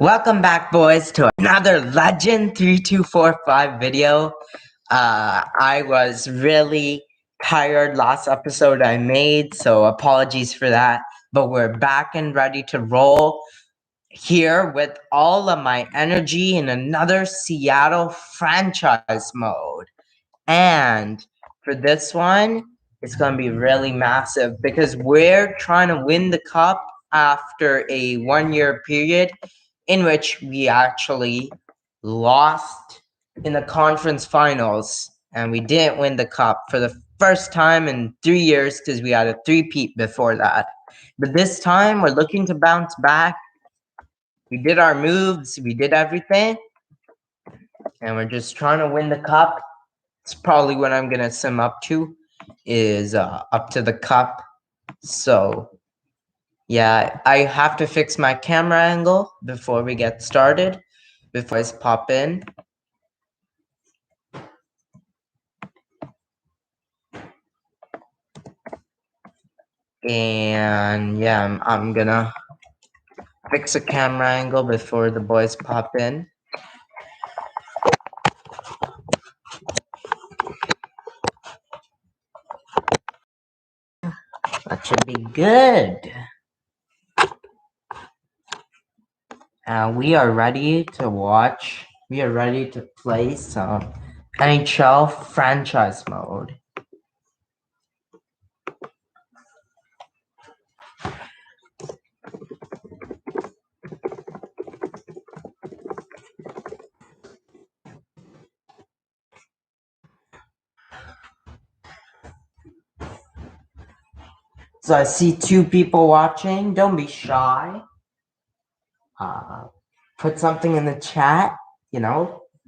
Welcome back, boys, to another Legend 3245 video. I was really tired last episode I made, so apologies for that. But we're back and ready to roll here with all of my energy in another Seattle franchise mode. And for this one, it's going to be really massive because we're trying to win the cup after a 1 year period in which we actually lost in the conference finals and we didn't win the cup for the first time in 3 years because we had a three-peat before that. But this time we're looking to bounce back. We did our moves, we did everything, and we're just trying to win the cup. It's probably what I'm gonna sim up to, is up to the cup. So yeah, I have to fix my camera angle before we get started, before I pop in. And yeah, I'm gonna fix a camera angle before the boys pop in. That should be good. We are ready to watch. We are ready to play some NHL franchise mode. So I see two people watching. Don't be shy. Put something in the chat,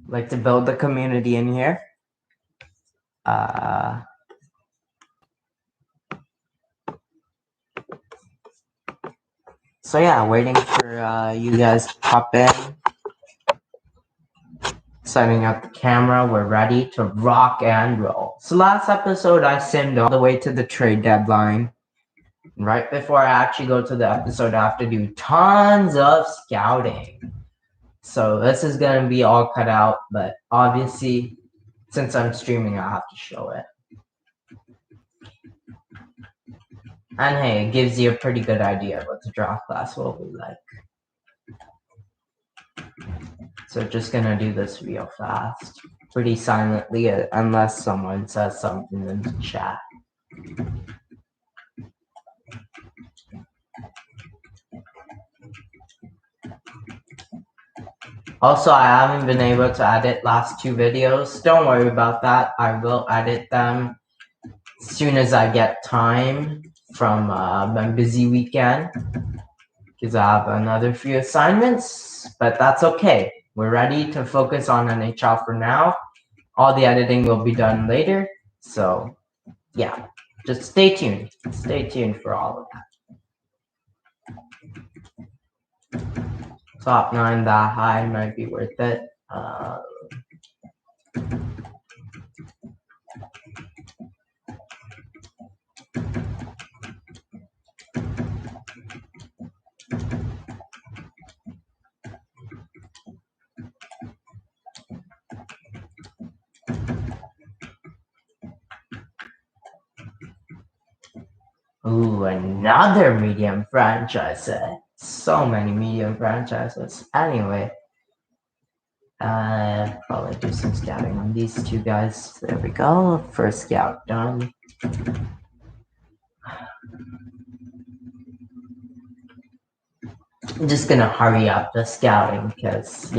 like to build the community in here. So yeah, waiting for you guys to pop in. Setting up the camera, we're ready to rock and roll. So last episode I simmed all the way to the trade deadline. Right before I actually go to the episode, I have to do tons of scouting. So this is gonna be all cut out, but obviously, since I'm streaming, I have to show it. And hey, it gives you a pretty good idea of what the draft class will be like. So just gonna do this real fast, pretty silently, unless someone says something in the chat. Also, I haven't been able to edit last two videos. Don't worry about that. I will edit them as soon as I get time from my busy weekend, because I have another few assignments, but that's okay. We're ready to focus on NHL for now. All the editing will be done later, so yeah, just stay tuned. Stay tuned for all of that. Top 9 that high might be worth it. Ooh, another medium franchise. So many medium franchises. Anyway, probably do some scouting on these two guys. There we go. First scout done. I'm just gonna hurry up the scouting because,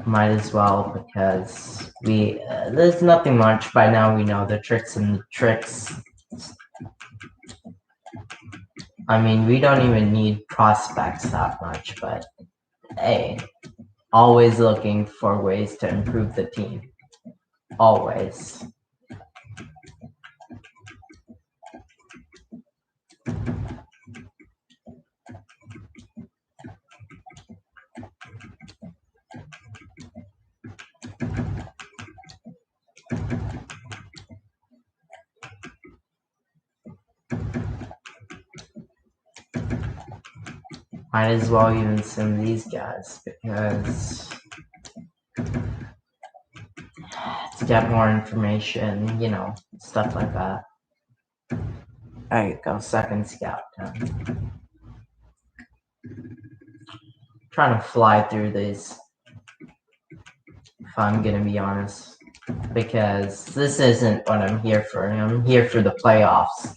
might as well, because there's nothing much. By now we know the tricks and the tricks. I mean, we don't even need prospects that much, but hey, always looking for ways to improve the team. Always. Might as well even send these guys because to get more information, you know, stuff like that. There you go, second scout done. Trying to fly through these, if I'm gonna be honest, because this isn't what I'm here for. I'm here for the playoffs.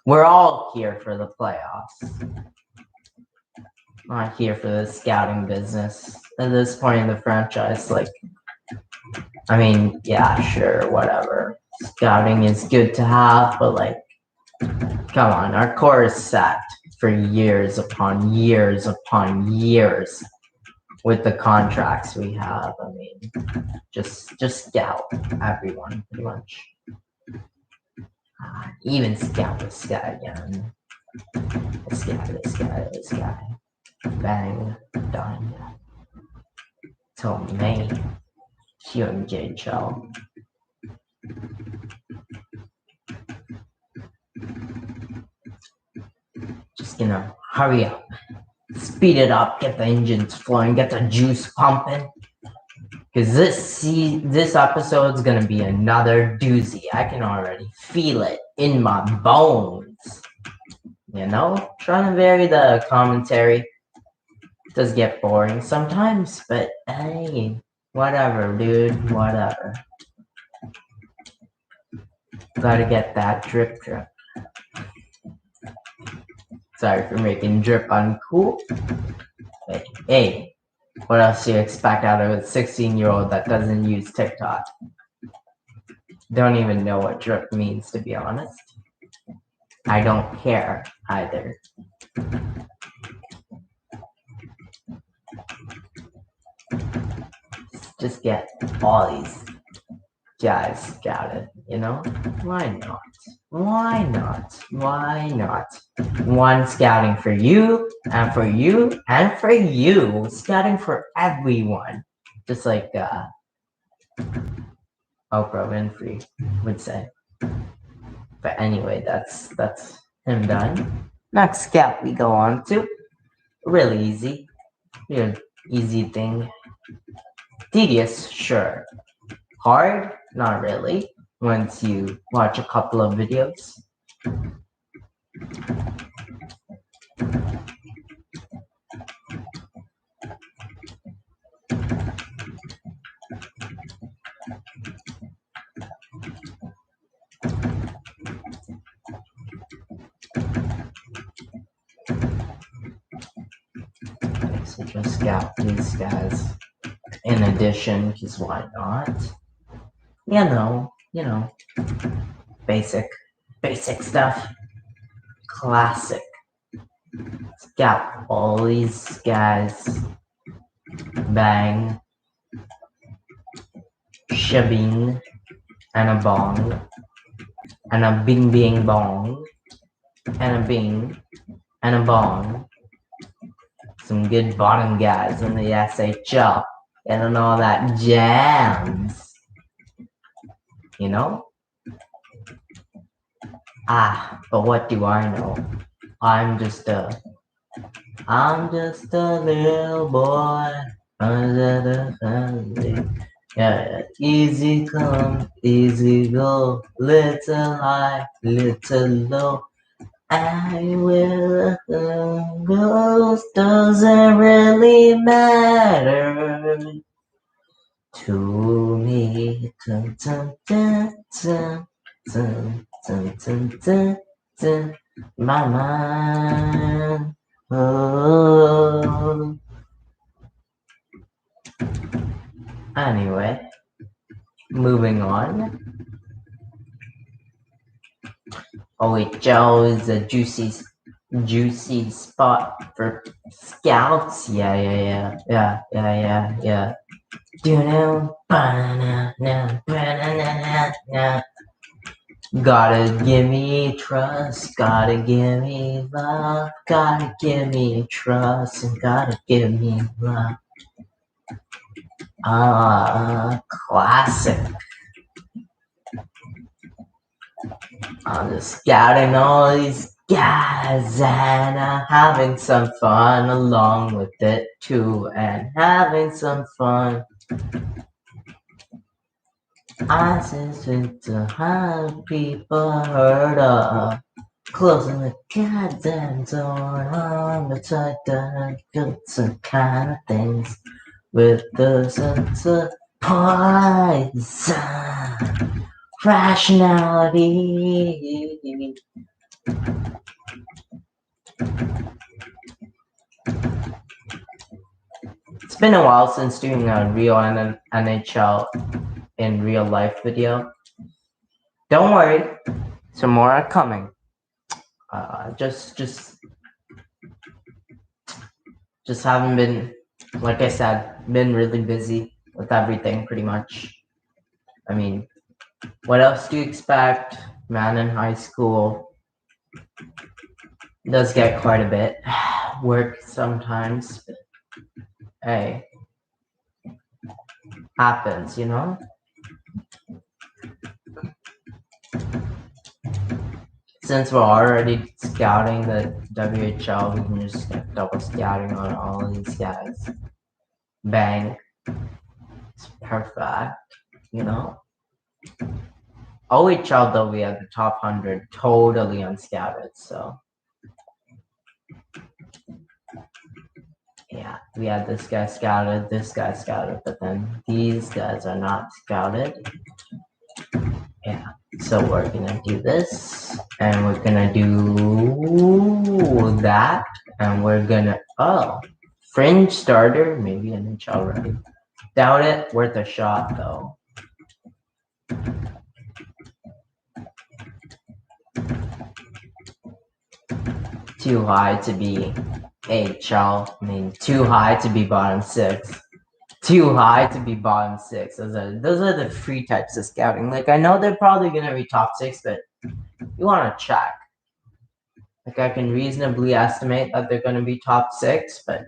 We're all here for the playoffs. Not here for the scouting business. At this point in the franchise, like, I mean, yeah, sure, whatever. Scouting is good to have, but like, come on, our core is set for years upon years upon years with the contracts we have. I mean, just scout everyone, pretty much. Even scout this guy again. This guy. Bang, done. Till May. QMJHL. Just gonna hurry up. Speed it up, get the engines flowing, get the juice pumping. Because this episode's gonna be another doozy. I can already feel it in my bones. You know? Trying to vary the commentary. It does get boring sometimes, but hey, whatever, dude, whatever. Gotta get that drip. Sorry for making drip uncool. But hey, what else do you expect out of a 16-year-old that doesn't use TikTok? Don't even know what drip means, to be honest. I don't care either. Just get all these guys scouted, you know? Why not? Why not? Why not? One scouting for you, and for you, and for you. Scouting for everyone. Just like Oprah Winfrey would say. But anyway, that's him done. Next scout we go on to. Really easy. Real easy thing. Tedious, sure. Hard? Not really. Once you watch a couple of videos. So just scout these guys in addition, because why not? You know, basic stuff. Classic. Scout all these guys. Bang. Shabing. And a bong. And a bing bing bong. And a bing. And a bong. Some good bottom guys in the SHL. And all that jams. You know? But what do I know? I'm just a little boy under the family. Yeah, easy come, easy go, little high, little low. I will goes doesn't really matter to me. Dun, dun, dun, dun, dun, dun, dun, dun, dun. My mind. Oh. Anyway, moving on. Oh wait, Joe is a juicy spot for scouts. Yeah. Do you know? Gotta give me trust, gotta give me love, gotta give me trust, and gotta give me love. Classic. I'm just scouting all these Guys, and having some fun along with it too, and having some fun. I seem to have people heard of closing the goddamn door on the tight that some kind of things with the sense of poison rationality. It's been a while since doing a real NHL in real life video. Don't worry, some more are coming. Just haven't been, like I said, been really busy with everything pretty much. I mean, what else do you expect? Man in high school does get quite a bit. Work sometimes, but hey, happens, you know? Since we're already scouting the WHL, we can just get double scouting on all of these guys. Bang. It's perfect, you know? OHL, though, we had the top 100 totally unscouted, so. Yeah, we had this guy scouted, but then these guys are not scouted. Yeah, so we're gonna do this, and we're gonna do that, and we're gonna, oh, fringe starter, maybe an inch already. Doubt it, worth a shot though. Too high to be HL, I mean, too high to be bottom 6. Too high to be bottom 6. Those are the free types of scouting. Like, I know they're probably gonna be top 6, but you wanna check. Like, I can reasonably estimate that they're gonna be top 6, but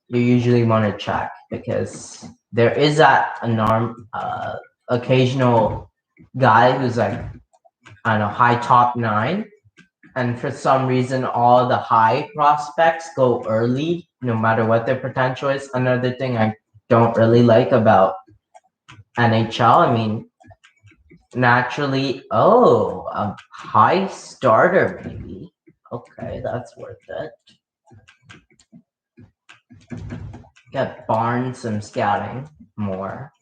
you usually wanna check because there is that occasional guy who's like, I don't know, high top 9. And for some reason, all the high prospects go early, no matter what their potential is. Another thing I don't really like about NHL, I mean, naturally, oh, a high starter maybe. Okay, that's worth it. Get Barnes some scouting more.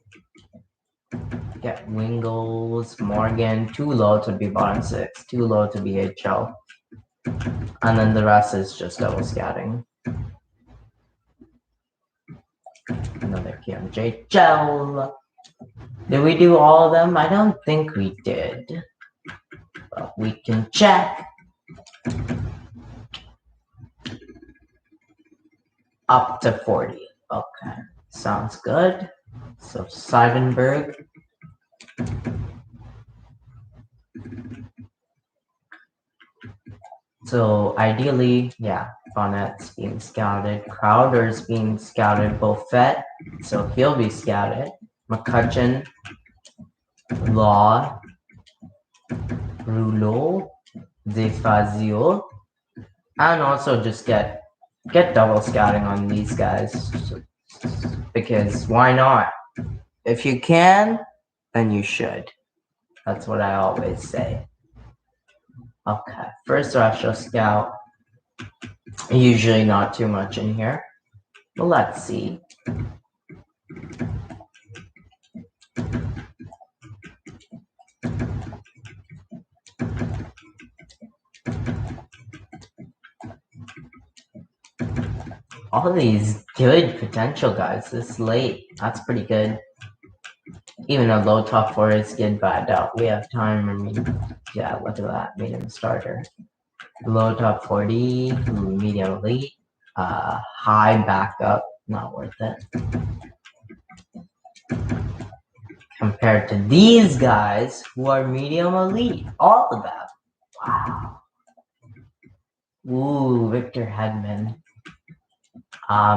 Get Wingles, Morgan, too low to be bottom 6, too low to be HL. And then the rest is just double scouting. Another KMJHL. Did we do all of them? I don't think we did. But we can check. Up to 40. Okay, sounds good. So Seidenberg. So ideally, yeah, Bonnet's being scouted. Crowder's being scouted. Beaufet, so he'll be scouted. McCutcheon, Law, Rouleau, DeFazio, and also just get double scouting on these guys because why not? If you can, then you should. That's what I always say. Okay, first Russia scout. Usually not too much in here. Well, let's see. All these good potential guys this late. That's pretty good. Even a low top 4 is good, but I doubt we have time. I mean, yeah, look at that. Made him a starter. Low top 40, medium elite, high backup, not worth it. Compared to these guys who are medium elite, all of them. Wow. Ooh, Victor Hedman.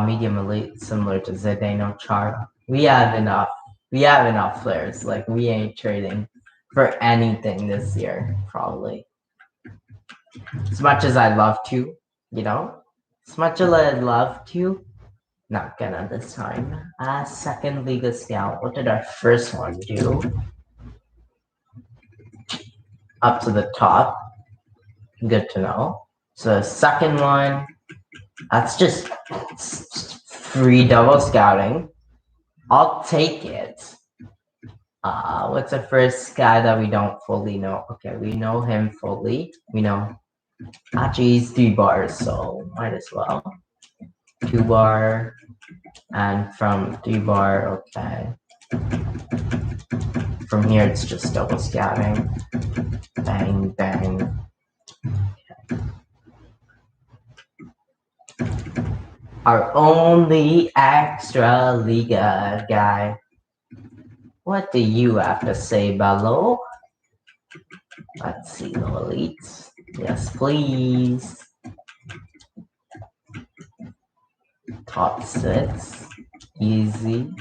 Medium elite, similar to Zdeno Chara. We have enough. We have enough players. Like, we ain't trading for anything this year, probably. As much as I love to, you know? As much as I love to, not gonna this time. Second Liga Scout. What did our first one do? Up to the top. Good to know. So second one, that's just free double scouting. I'll take it. What's the first guy that we don't fully know? Okay, we know him fully. We know actually he's 3 bars, so might as well. 2 bar and from 3 bar, okay. From here it's just double scouting. Bang, bang. Our only extra Liga guy. What do you have to say, Bello? Let's see, no elites. Yes, please. Top 6. Easy.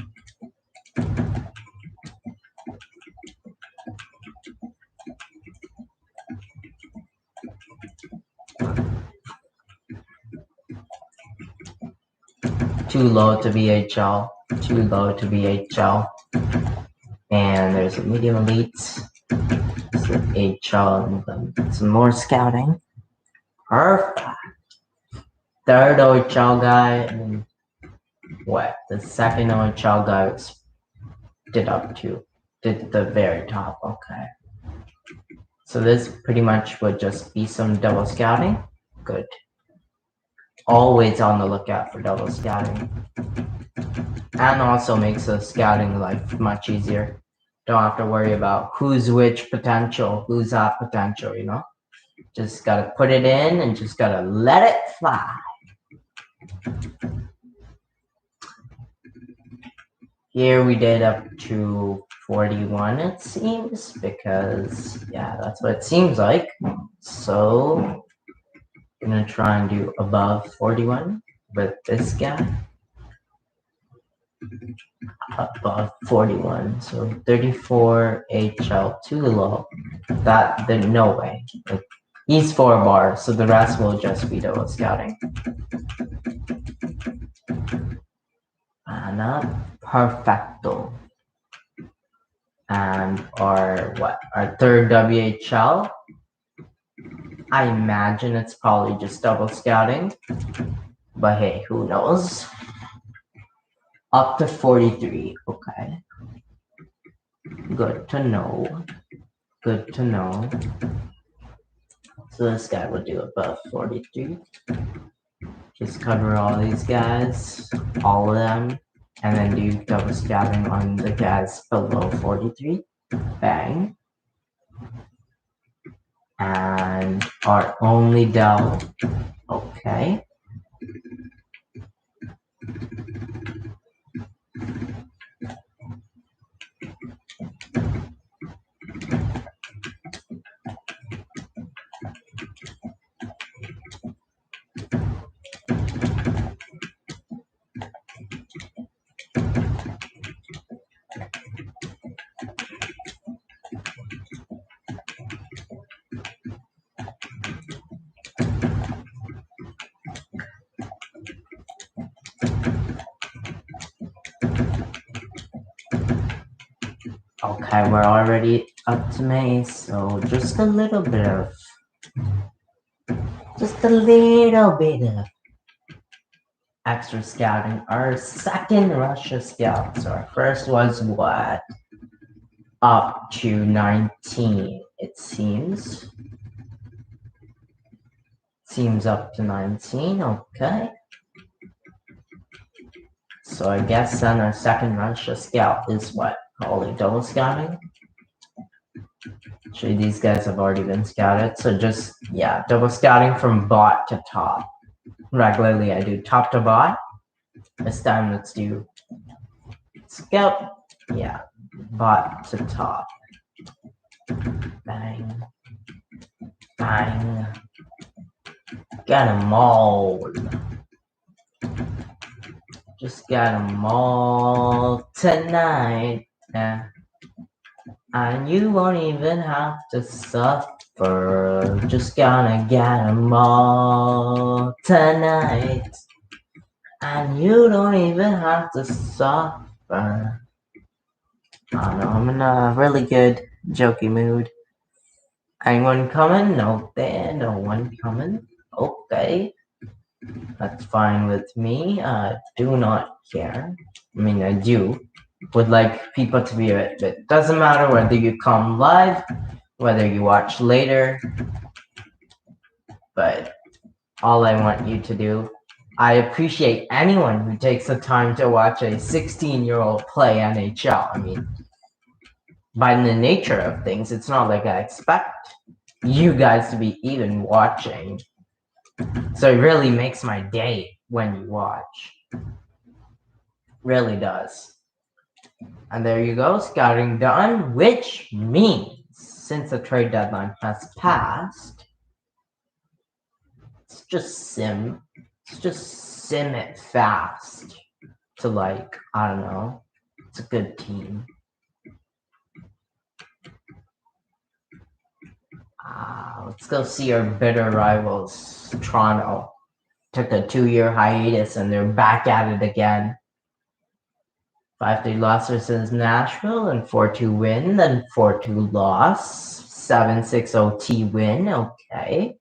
Too low to BHL. Too low to BHL. And there's a medium elite. Some HL and some more scouting. Perfect. Third OHL guy. And what? The second OHL guy did up to. Did the very top. Okay. So this pretty much would just be some double scouting. Good. Always on the lookout for double scouting. And also makes the scouting life much easier. Don't have to worry about who's which potential, who's that potential, you know? Just gotta put it in and just gotta let it fly. Here we did up to 41, it seems, because, yeah, that's what it seems like. So, I'm gonna try and do above 41 with this guy. Above 41, so 34 HL too low. That, no way. Like, he's 4 bars, so the rest will just be double scouting. Perfecto. And our third WHL. I imagine it's probably just double scouting, but hey, who knows? Up to 43, okay. Good to know. Good to know. So this guy would do above 43. Just cover all these guys, all of them, and then do double scouting on the guys below 43. Bang. And our only Dell. Okay. Okay, we're already up to May, so just a little bit of extra scouting. Our second Russia scout. So our first was what? Up to 19, it seems. Seems up to 19, okay. So I guess then our second Russia scout is what? Probably double scouting. Actually, these guys have already been scouted, so just, yeah, double scouting from bot to top. Regularly, I do top to bot. This time, let's do scout, yeah, bot to top. Bang. Bang. Got them all. Just got them all tonight. Yeah. And you won't even have to suffer. We're just gonna get 'em all tonight. And you don't even have to suffer. I don't know, I'm in a really good jokey mood. Anyone coming? No there, no one coming. Okay. That's fine with me. Do not care. I mean, I do. Would like people to be it, but doesn't matter whether you come live, whether you watch later. But all I want you to do, I appreciate anyone who takes the time to watch a 16-year-old play NHL. I mean, by the nature of things, it's not like I expect you guys to be even watching. So it really makes my day when you watch. Really does. And there you go, scouting done, which means since the trade deadline has passed, let's just sim it fast to, like, I don't know, it's a good team. Let's go see our bitter rivals, Toronto. Took a 2-year hiatus and they're back at it again. 5-3 loss versus Nashville and 4-2 win, then 4-2 loss, 7-6 OT win, okay.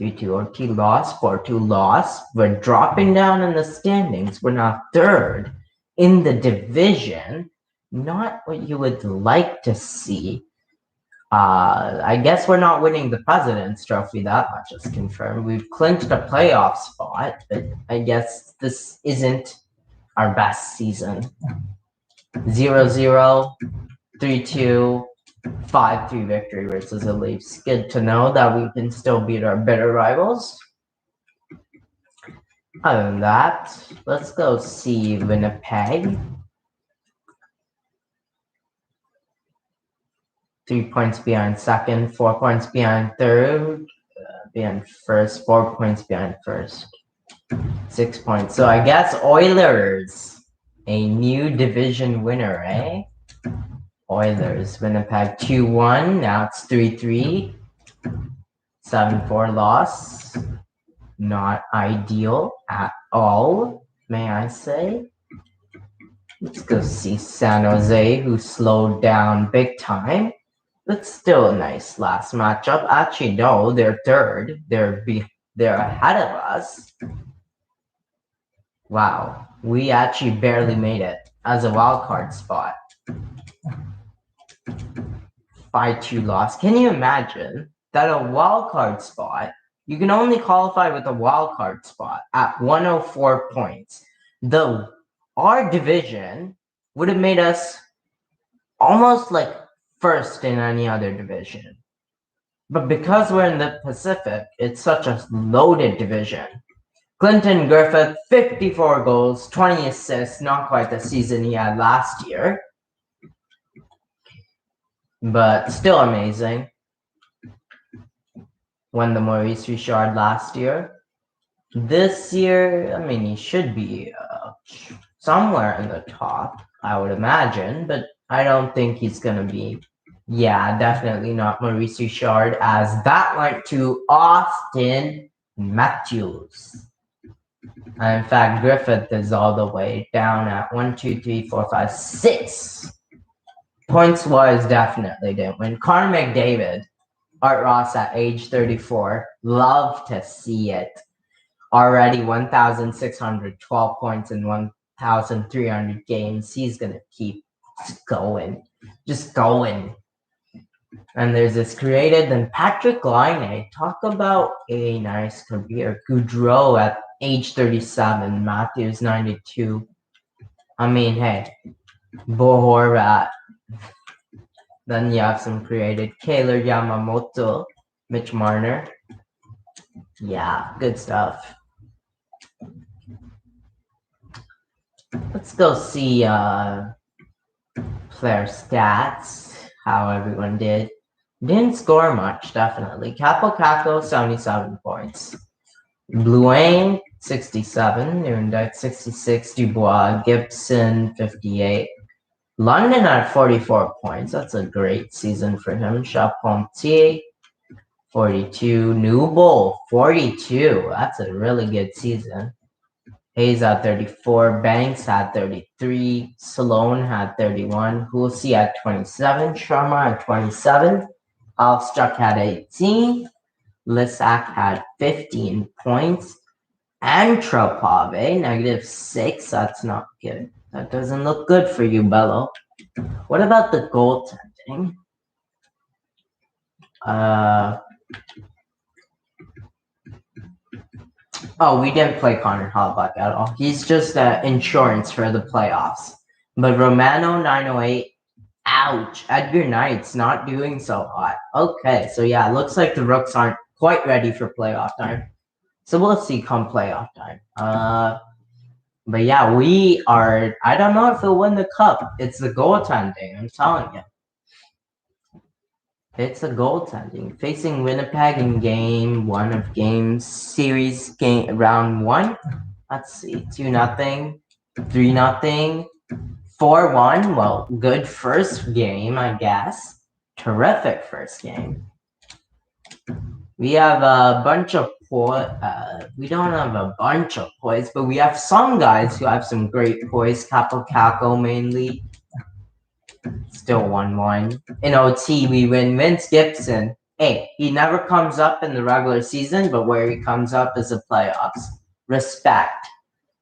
3-2 OT loss, 4-2 loss. We're dropping down in the standings. We're now third in the division. Not what you would like to see. I guess we're not winning the President's Trophy, that much is confirmed. We've clinched a playoff spot, but I guess this isn't our best season. 0-0, 3-2, 5-3 victory versus the Leafs. Good to know that we can still beat our bitter rivals. Other than that, let's go see Winnipeg. 3 points behind second, 4 points behind third, behind first, 4 points behind first. 6 points. So I guess Oilers, a new division winner, eh? Oilers, Winnipeg 2-1. Now it's 3-3. 7-4 loss. Not ideal at all, may I say. Let's go see San Jose, who slowed down big time. But still a nice last matchup. Actually, no, they're third. They're ahead of us. Wow, we actually barely made it as a wild card spot. 5-2 loss. Can you imagine that a wild card spot, you can only qualify with a wild card spot at 104 points. Though our division would have made us almost like first in any other division. But because we're in the Pacific, it's such a loaded division. Clinton Griffith, 54 goals, 20 assists, not quite the season he had last year. But still amazing. Won the Maurice Richard last year. This year, I mean, he should be somewhere in the top, I would imagine, but I don't think he's going to be. Yeah, definitely not Maurice Richard, as that went to Austin Matthews. And in fact, Griffith is all the way down at 1, 2, 3, 4, 5, 6. Points-wise, definitely didn't win. Connor McDavid, Art Ross at age 34. Love to see it. Already 1,612 points in 1,300 games. He's going to keep going. Just going. And there's this created. Then Patrick Laine. Talk about a nice career. Goudreau at age 37. Matthews 92. I mean, hey. Bo Horvat. Then you have some created. Kaylor Yamamoto. Mitch Marner. Yeah, good stuff. Let's go see player stats, how everyone did. Didn't score much, definitely. Capo Caco, 77 points. Bluane, 67. Nuremberg, 66. Dubois, Gibson, 58. London at 44 points. That's a great season for him. Charpentier, 42. Newbold, 42. That's a really good season. Hayes had 34. Banks had 33. Sloan had 31. Hulsey had 27. Sharma had 27. Alfstruck had 18. Lissac had 15 points. Antropov, -6. That's not good. That doesn't look good for you, Bello. What about the goaltending? Oh, we didn't play Connor Hellebuyck at all. He's just insurance for the playoffs. But Romano 908, ouch. Edgar Knight's not doing so hot. Okay, so yeah, it looks like the Rooks aren't quite ready for playoff time. So we'll see come playoff time. But yeah, we are. I don't know if we'll win the cup. It's the goaltending. I'm telling you. It's a goaltending. Facing Winnipeg in game 1 of games series game round 1. Let's see. 2-0, 3-0, 4-1. Well, good first game, I guess. Terrific first game. We have a bunch of we don't have a bunch of poise, but we have some guys who have some great poise. Capo Caco mainly. Still 1-1. In OT, we win. Vince Gibson. Hey, he never comes up in the regular season, but where he comes up is the playoffs. Respect.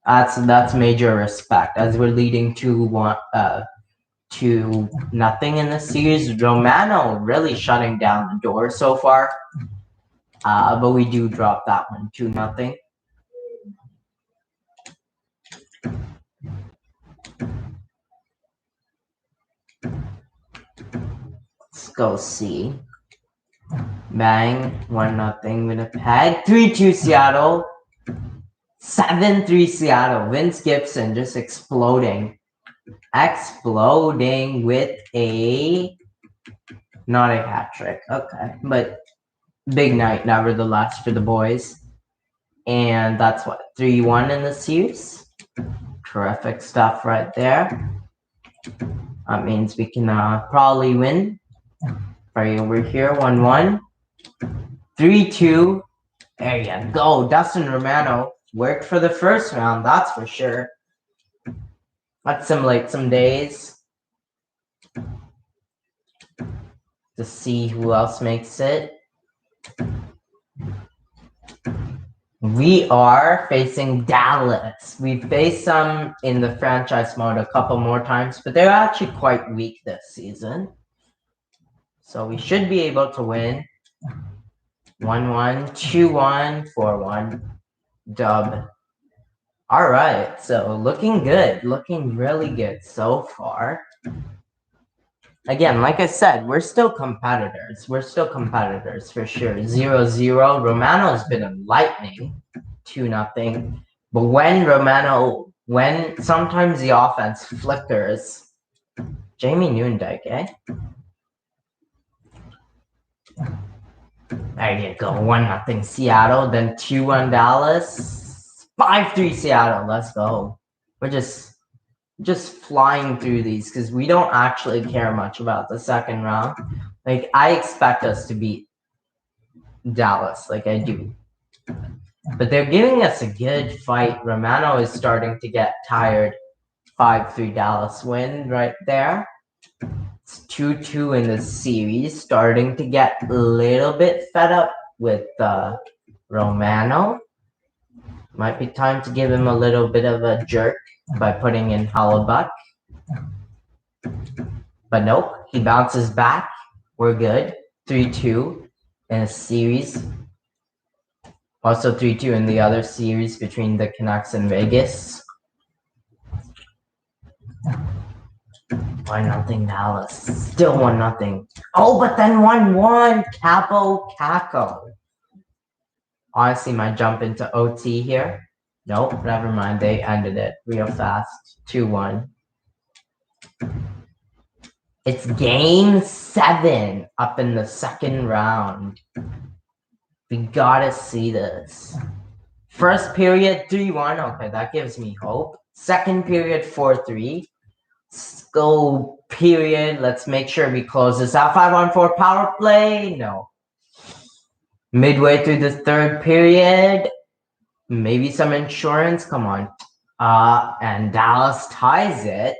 That's major respect. As we're leading 2-1, 2-0 in the series. Romano really shutting down the door so far. But we do drop that one, 2-0. Let's go see. Bang, 1-0 Winnipeg. 3-2 Seattle. 7-3 Seattle. Vince Gibson just exploding. Exploding with not a hat trick. Okay, but big night nevertheless for the boys. And that's what, 3-1 in the series. Terrific stuff right there. That means we can probably win. Right over here, 1-1. 3-2. There you go. Dustin Romano worked for the first round, that's for sure. Let's simulate some days to see who else makes it. We are facing Dallas. We faced them in the franchise mode a couple more times, but they're actually quite weak this season. So we should be able to win. 1-1, 2-1, 4-1. Dub. All right, so looking good. Looking really good so far. Again, like I said, we're still competitors. We're still competitors for sure. 0-0. Romano's been a lightning. 2-0. But when sometimes the offense flickers. Jamie Newendike, There you go. 1-0 Seattle, then 2-1 Dallas. 5-3 Seattle. Let's go. We're just flying through these because we don't actually care much about the second round. Like, I expect us to beat Dallas, like I do. But they're giving us a good fight. Romano is starting to get tired. 5-3 Dallas win right there. It's 2-2 in the series. Starting to get a little bit fed up with Romano. Might be time to give him a little bit of a jerk by putting in Hellebuyck. But nope, he bounces back. We're good. 3-2 in a series. Also 3-2 in the other series between the Canucks and Vegas. 1-0 Dallas. Still 1-0. Oh, but then 1-1. Capo Caco. Honestly, might jump into OT here. Nope, never mind. They ended it real fast. 2-1. It's game 7 up in the second round. We gotta see this. First period, 3-1. Okay, that gives me hope. Second period, 4-3. Let's go period. Let's make sure we close this out. 5-on-4 power play. No. Midway through the third period, maybe some insurance. Come on. And Dallas ties it.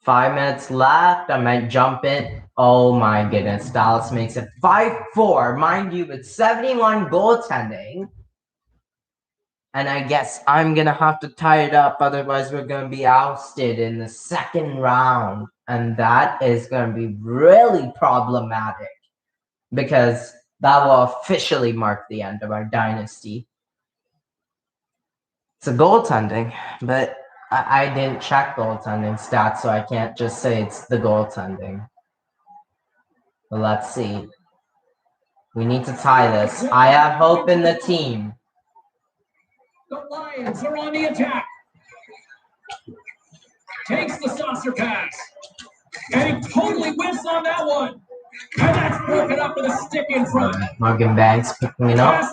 5 minutes left. I might jump in. Oh my goodness. Dallas makes it 5-4. Mind you, with 71 goaltending. And I guess I'm going to have to tie it up. Otherwise, we're going to be ousted in the second round. And that is going to be really problematic. Because that will officially mark the end of our dynasty. It's a goaltending, but I didn't check goaltending stats, so I can't just say it's the goaltending. But let's see. We need to tie this. I have hope in the team. The Lions are on the attack. Takes the saucer pass. And he totally whiffs on that one. And that's broken up with a stick in front. Morgan Banks picking it up.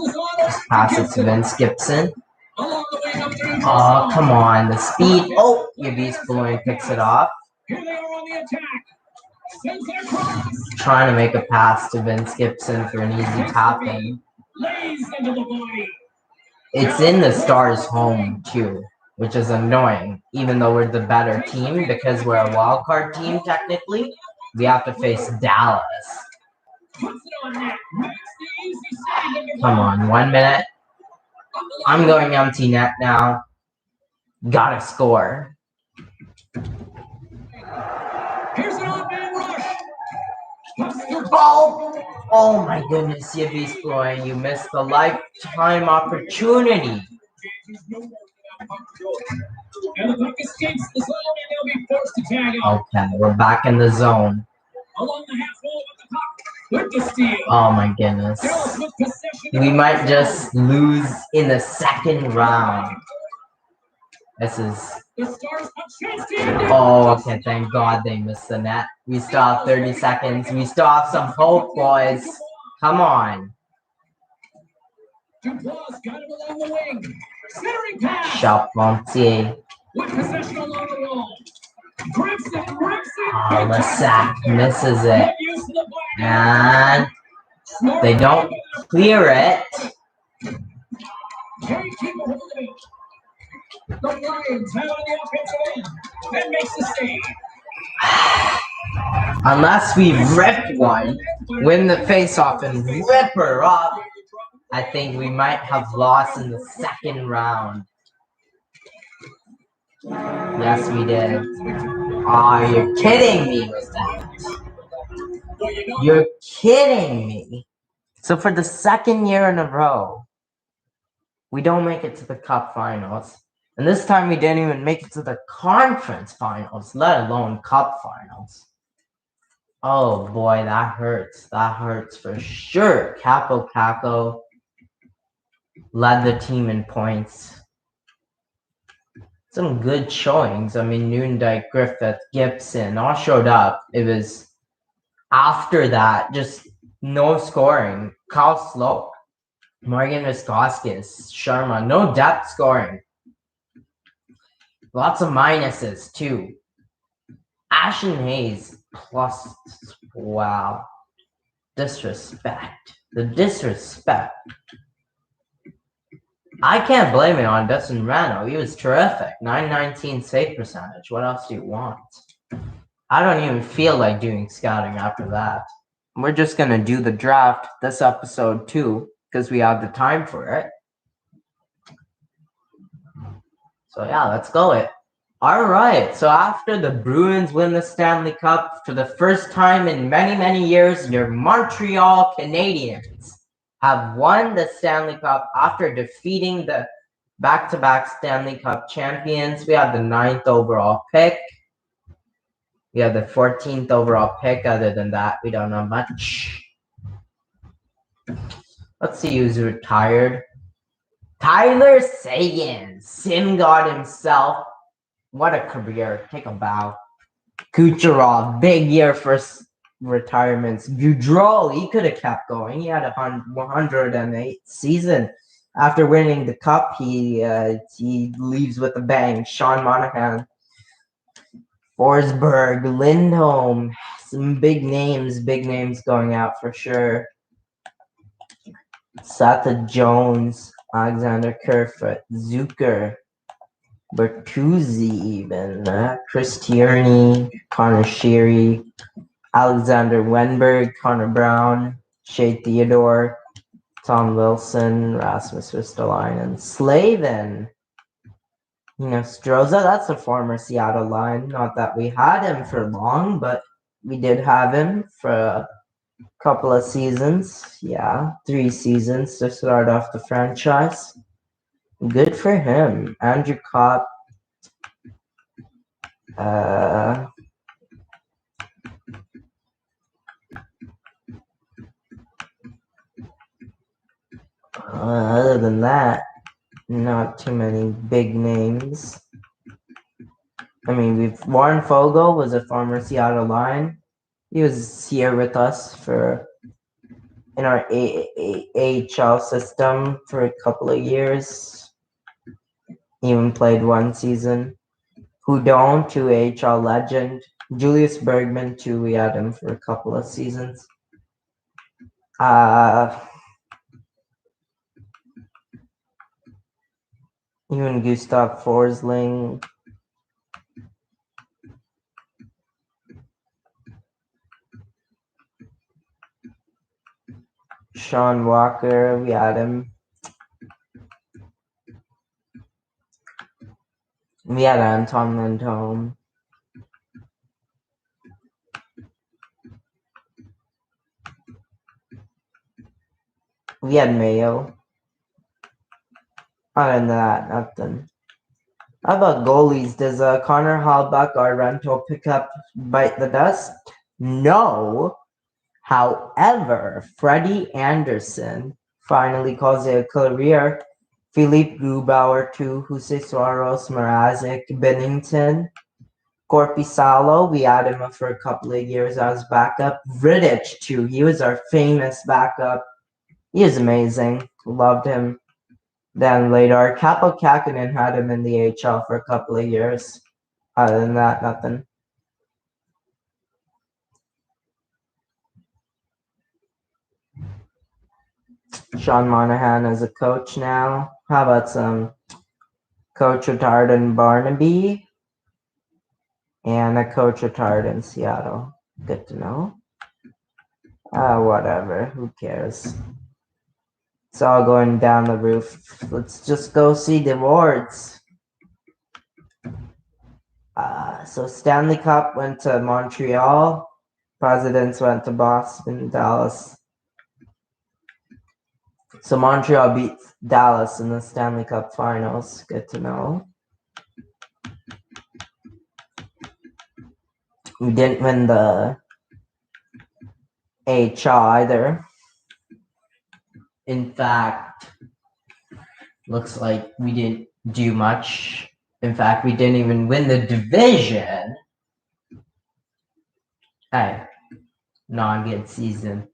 Pass it to Vince Gibson. Oh, come on. The speed. Oh, Yves Boulogne picks it off. Here they are on the attack. Sends it across. Trying to make a pass to Vince Gibson for an easy tap in. Lays into the body. It's in the Stars' home, too, which is annoying, even though we're the better team, because we're a wild card team, technically. We have to face Dallas. Come on, 1 minute. I'm going empty net now. Gotta score. Here's an odd-man rush. Oh my goodness, Yves Boulogne, you missed a lifetime opportunity. And the puck escapes the zone, and they'll be forced to tag out. Okay, we're back in the zone. Along the half wall of the puck with the steal. Oh my goodness. We might just lose in the second round. This is... Oh, okay, thank God they missed the net. We still have 30 seconds. We still have some hope, boys. Come on. Charpentier. Oh, Massac misses it. And they don't clear it. The Lions have on the offensive end. That makes the save. Unless we rip one, win the face-off and rip her up, I think we might have lost in the second round. Yes, we did. Oh, you're kidding me with that. You're kidding me. So for the second year in a row, we don't make it to the Cup finals. And this time we didn't even make it to the conference finals, let alone Cup finals. Oh boy, that hurts. That hurts for sure. Capo Caco led the team in points. Some good showings. I mean, Newendike, Griffith, Gibson all showed up. It was after that, just no scoring. Kyle Slope, Morgan Viskoskis, Sharma, no depth scoring. Lots of minuses, too. Ashton Hayes, plus, wow. Disrespect. The disrespect. I can't blame it on Dustin Rano. He was terrific. 919 save percentage. What else do you want? I don't even feel like doing scouting after that. We're just going to do the draft this episode, too, because we have the time for it. So yeah, let's go it. All right. So after the Bruins win the Stanley Cup for the first time in many, many years, your Montreal Canadiens have won the Stanley Cup after defeating the back-to-back Stanley Cup champions. We have the 9th overall pick. We have the 14th overall pick. Other than that, we don't know much. Let's see who's retired. Tyler Seguin, Sim God himself. What a career. Take a bow. Kucherov, big year for retirements. Boudreau, he could have kept going. He had a 108 season. After winning the cup, he leaves with a bang. Sean Monahan, Forsberg, Lindholm, some big names going out for sure. Sata Jones, Alexander Kerfoot, Zucker, Bertuzzi even, Chris Tierney, Connor Sheary, Alexander Wenberg, Connor Brown, Shea Theodore, Tom Wilson, Rasmus Ristolainen, Slavin, Stroza, that's a former Seattle line. Not that we had him for long, but we did have him for a couple of seasons. Yeah, 3 seasons to start off the franchise. Good for him. Andrew Kopp. Other than that, not too many big names. I mean, Warren Fogle was a former Seattle line. He was here with us in our AHL system for a couple of years. He even played 1 season. Houdon, 2 AHL legend. Julius Bergman, 2. We had him for a couple of seasons. Even Gustav Forsling. Sean Walker, we had him. We had Anton Lindholm. We had Mayo. Other than that, nothing. How about goalies? Does Connor Halbach, our rental pickup, bite the dust? No. However, Freddie Anderson finally calls it a career. Philippe Grubauer, 2. Jose Soares, Mrazek, Bennington. Korpisalo, we had him for a couple of years as backup. Rittich, 2. He was our famous backup. He is amazing. Loved him. Then later, Capo Kakinen had him in the AHL for a couple of years. Other than that, nothing. Sean Monahan as a coach now. How about some coach retired in Barnaby and a coach retired in Seattle? Good to know. Whatever. Who cares? It's all going down the roof. Let's just go see the awards. So Stanley Cup went to Montreal. Presidents went to Boston, Dallas. So Montreal beat Dallas in the Stanley Cup Finals. Good to know. We didn't win the AHL either. In fact, looks like we didn't do much. In fact, we didn't even win the division. Hey, not a good season.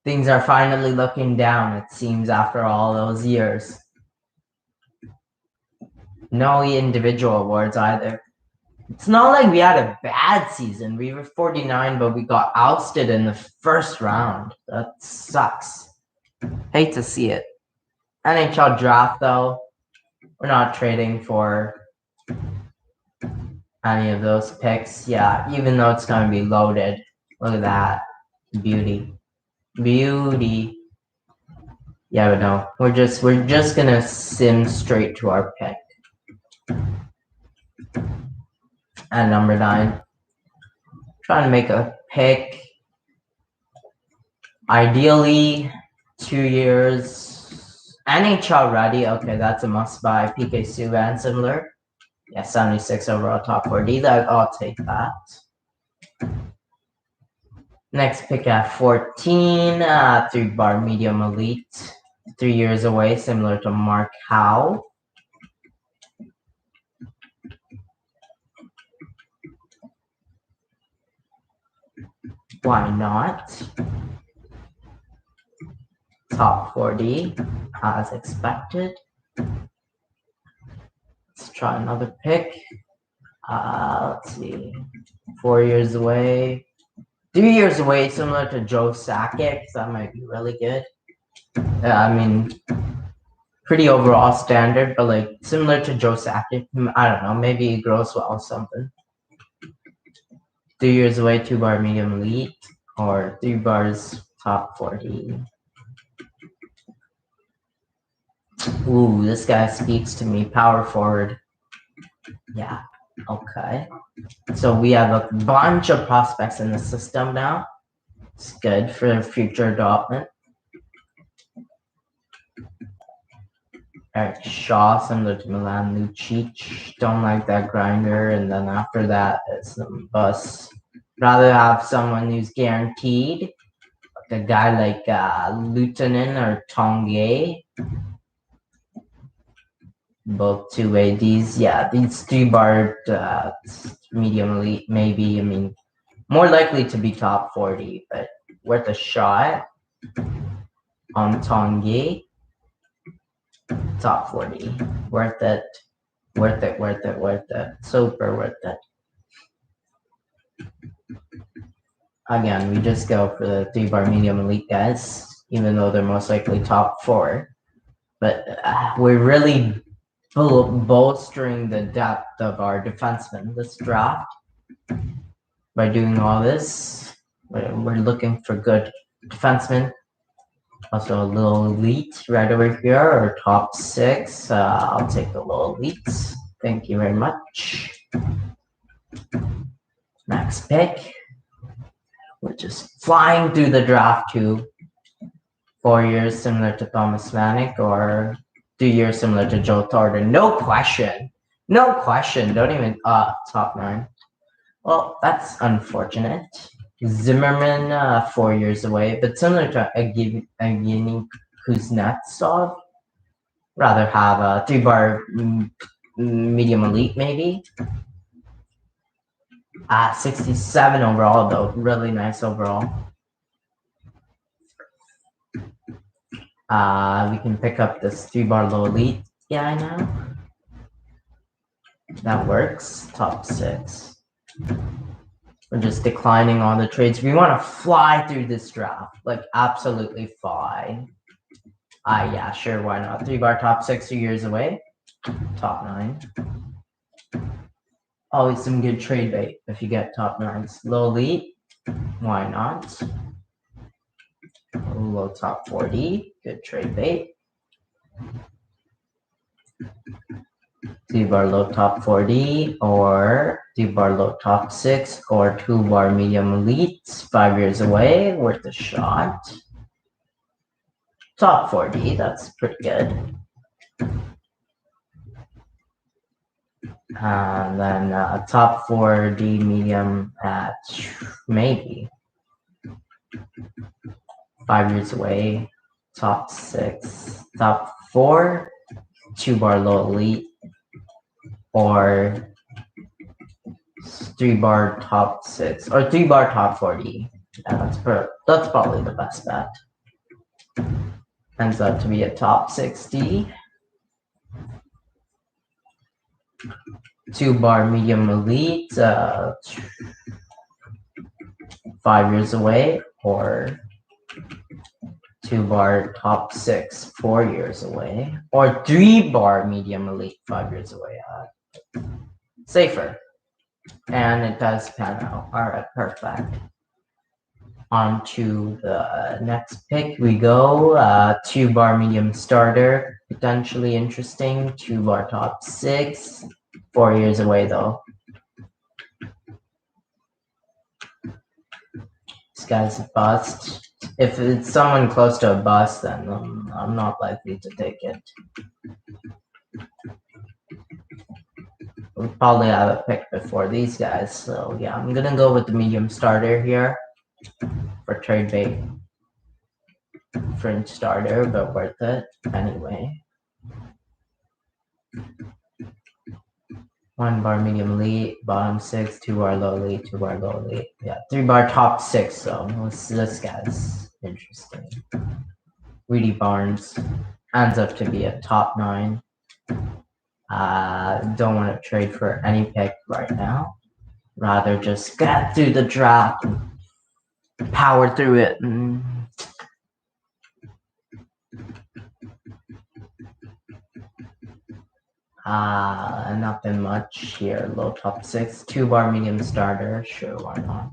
Things are finally looking down, it seems, after all those years. No individual awards either. It's not like we had a bad season. We were 49, but we got ousted in the first round. That sucks. Hate to see it. NHL draft, though. We're not trading for any of those picks. Yeah, even though it's going to be loaded. Look at that. Beauty. Yeah, but no. We're just gonna sim straight to our pick. At number 9. Trying to make a pick. Ideally, 2 years. NHL ready. Okay, that's a must buy. PK Subban similar. Yeah, 76 overall top 4D. I'll take that. Next pick at 14. 3-bar medium elite. 3 years away, similar to Mark Howe. Why not? Top 4D, as expected. Let's try another pick. Let's see. 4 years away. 3 years away, similar to Joe Sakic. That might be really good. I mean, pretty overall standard, but like similar to Joe Sakic. I don't know, maybe he grows well or something. 3 years away, 2-bar medium elite, or 3 bars top 40. Ooh, this guy speaks to me. Power forward. Yeah, okay. So we have a bunch of prospects in the system now. It's good for future development. Eric Shaw, similar to Milan Lucic. Don't like that grinder, and then after that, it's some bus. Rather have someone who's guaranteed, like a guy like Lutonen or Tongue. Both 2 ADs. Yeah, these 3-bar medium elite, maybe. I mean, more likely to be top 40, but worth a shot on Tongue. Top 40. Worth it. Worth it, worth it, worth it. Super worth it. Again, we just go for the 3-bar medium elite guys, even though they're most likely top 4. But we're really bolstering the depth of our defensemen this draft by doing all this. We're looking for good defensemen. Also, a little elite right over here, or top 6. I'll take the little elites. Thank you very much. Next pick. We're just flying through the draft too. 4 years similar to Thomas Vanek, or 2 years similar to Joe Thornton. No question. No question. Don't even top 9. Well, that's unfortunate. Zimmerman, 4 years away, but similar to Evgeny Kuznetsov. Rather have a 3-bar medium elite, maybe. 67 overall, though. Really nice overall. We can pick up this 3-bar low elite guy now. That works. Top 6. We're just declining all the trades. We want to fly through this draft. Like, absolutely fly. Yeah, sure, why not? 3-bar top 6, 2 years away. Top 9. Always some good trade bait if you get top 9s. Low elite, why not? Low top 40, good trade bait. 3-bar low top 40, or 3-bar low top 6, or 2-bar medium elite, 5 years away, worth a shot. Top 40, that's pretty good. And then top 4D medium at maybe 5 years away. Top 6, top 4, 2-bar low elite, or 3-bar top 6, or 3-bar top 40. Yeah, that's probably the best bet. Ends up to be a top 60. 2-bar medium elite, 5 years away, or 2-bar top 6, 4 years away, or 3-bar medium elite, 5 years away. Safer. And it does pan out. Alright, perfect. On to the next pick we go. 2-bar medium starter, potentially interesting. 2-bar top 6, 4 years away though. This guy's a bust. If it's someone close to a bust, then I'm not likely to take it. We'll probably have a pick before these guys, so yeah, I'm gonna go with the medium starter here for trade bait. Fringe starter, but worth it anyway. 1-bar medium elite, bottom 6, 2-bar low elite, 2-bar low elite. Yeah, 3-bar top 6, so this guy's interesting. Rudy Barnes ends up to be a top 9. Don't want to trade for any pick right now. Rather just get through the draft and power through it. Nothing much here. Low top 6. 2-bar medium starter. Sure, why not?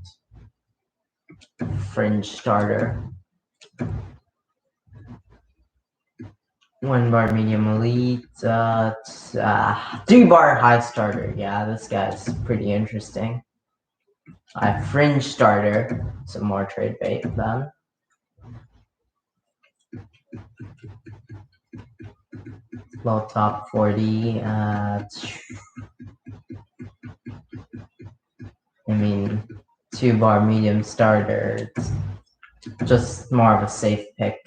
Fringe starter. 1-bar medium elite. 3-bar high starter. Yeah, this guy's pretty interesting. Fringe starter. Some more trade bait then. Low top 40. I mean, 2-bar medium starter. It's just more of a safe pick.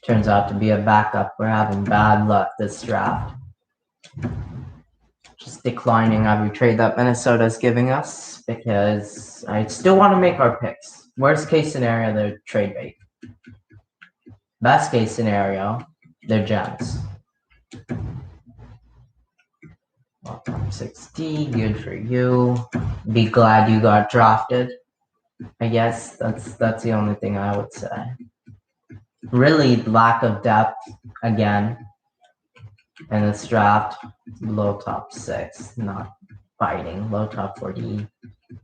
Turns out to be a backup. We're having bad luck this draft. Just declining every trade that Minnesota's giving us because I still want to make our picks. Worst case scenario, they're trade bait. Best case scenario, they're gems. Well, top 60, good for you. Be glad you got drafted. I guess that's the only thing I would say. Really, lack of depth again in this draft. Low top 6, not fighting. Low top 40.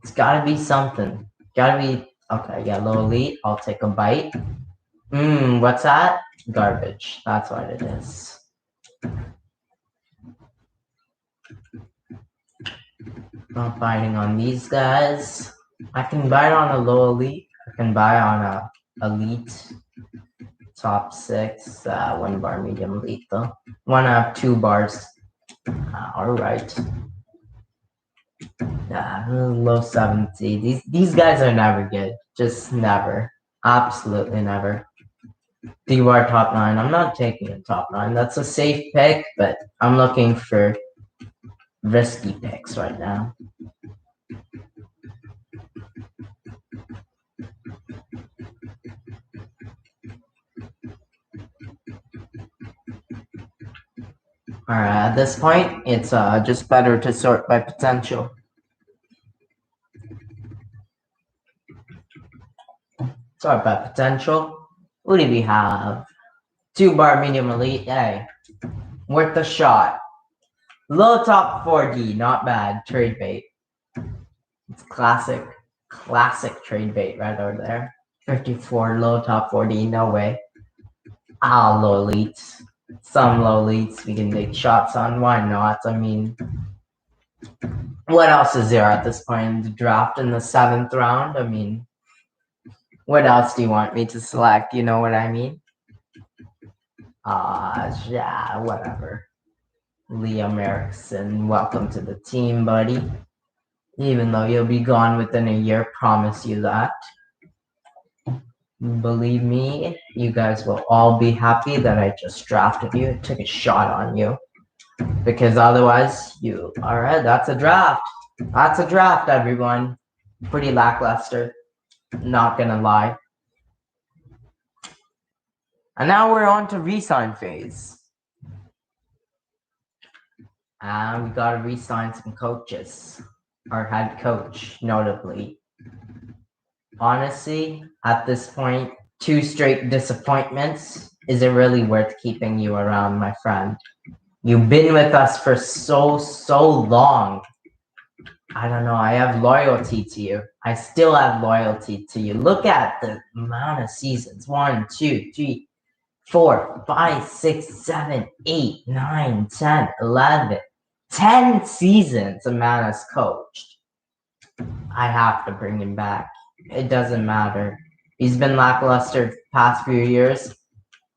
It's gotta be something. Gotta be okay. Yeah, low elite. I'll take a bite. What's that? Garbage. That's what it is. Not biting on these guys. I can bite on a low elite. I can buy on a elite top 6. 1-bar medium elite though. Wanna have 2 bars. Alright. Low 70. These guys are never good. Just never. Absolutely never. 3-bar top 9. I'm not taking a top 9. That's a safe pick, but I'm looking for risky picks right now. Alright, at this point, it's just better to sort by potential. Sort by potential. What do we have? 2-bar medium elite. Hey, worth a shot. Low top 40, not bad. Trade bait. It's classic trade bait right over there. 54, low top 40, no way. Low elites. Some low elites we can take shots on. Why not? I mean, what else is there at this point in the draft in the 7th round? I mean, what else do you want me to select? You know what I mean? Yeah, whatever. Liam Erickson, welcome to the team, buddy. Even though you'll be gone within a year, promise you that. Believe me, you guys will all be happy that I just drafted you, took a shot on you. Because otherwise, alright, that's a draft. That's a draft, everyone. Pretty lackluster. Not gonna lie. And now we're on to re-sign phase. And we gotta re-sign some coaches. Our head coach, notably. Honestly, at this point, 2 straight disappointments. Is it really worth keeping you around, my friend? You've been with us for so long. I don't know. I have loyalty to you. I still have loyalty to you. Look at the amount of seasons. 1, 2, 3, 4, 5, 6, 7, 8, 9, 10, 11. 10 seasons a man has coached. I have to bring him back. It doesn't matter. He's been lackluster past few years.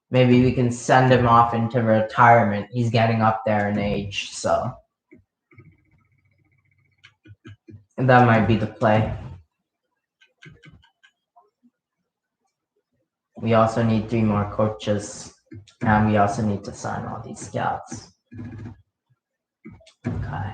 Maybe we can send him off into retirement. He's getting up there in age, so that might be the play. We also need 3 more coaches, and we also need to sign all these scouts. Okay.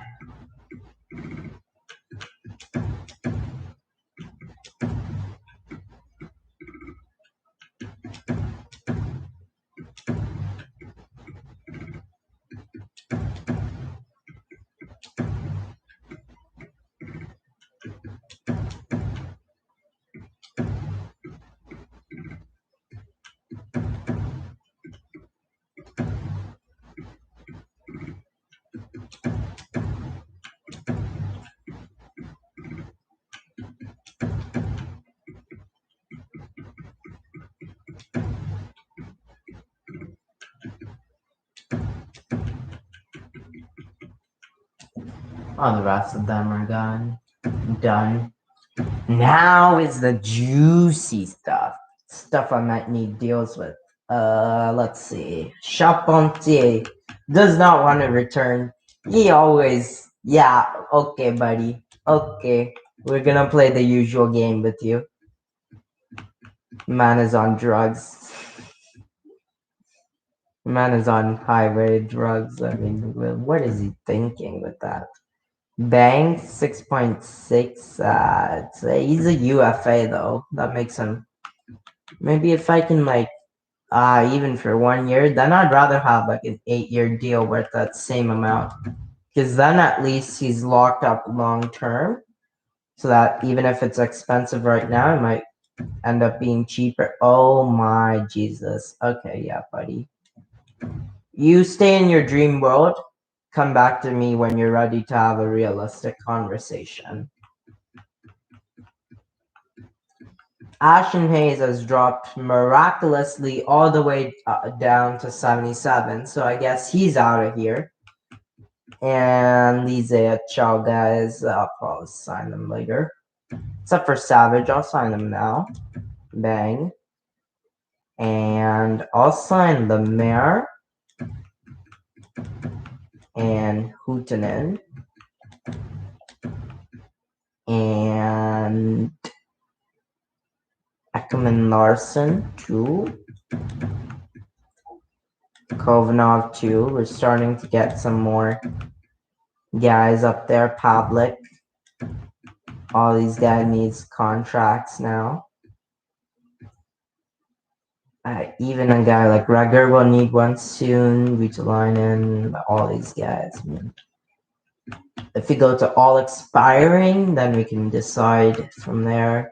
All the rest of them are gone. Done. Now is the juicy stuff. Stuff I might need deals with. Let's see. Charpentier does not want to return. He always, yeah, okay, buddy. Okay, we're gonna play the usual game with you. Man is on drugs. Man is on highway drugs. I mean, what is he thinking with that? Bang 6.6. He's a UFA though. That makes him. Maybe if I can like, even for 1 year, then I'd rather have like an 8-year deal worth that same amount, because then at least he's locked up long term. So that even if it's expensive right now, it might end up being cheaper. Oh my Jesus. Okay, yeah, buddy. You stay in your dream world. Come back to me when you're ready to have a realistic conversation. Ashton Hayes has dropped miraculously all the way down to 77, so I guess he's out of here. And these Chow guys, I'll probably sign them later. Except for Savage, I'll sign them now. Bang. And I'll sign the Mayor and Houtanen. And Ekman Larson, 2. Kovanov, 2. We're starting to get some more guys up there. Pavlik. All these guys needs contracts now. Even a guy like Reger will need one soon. Vitalainen, all these guys. I mean, if we go to all expiring, then we can decide from there.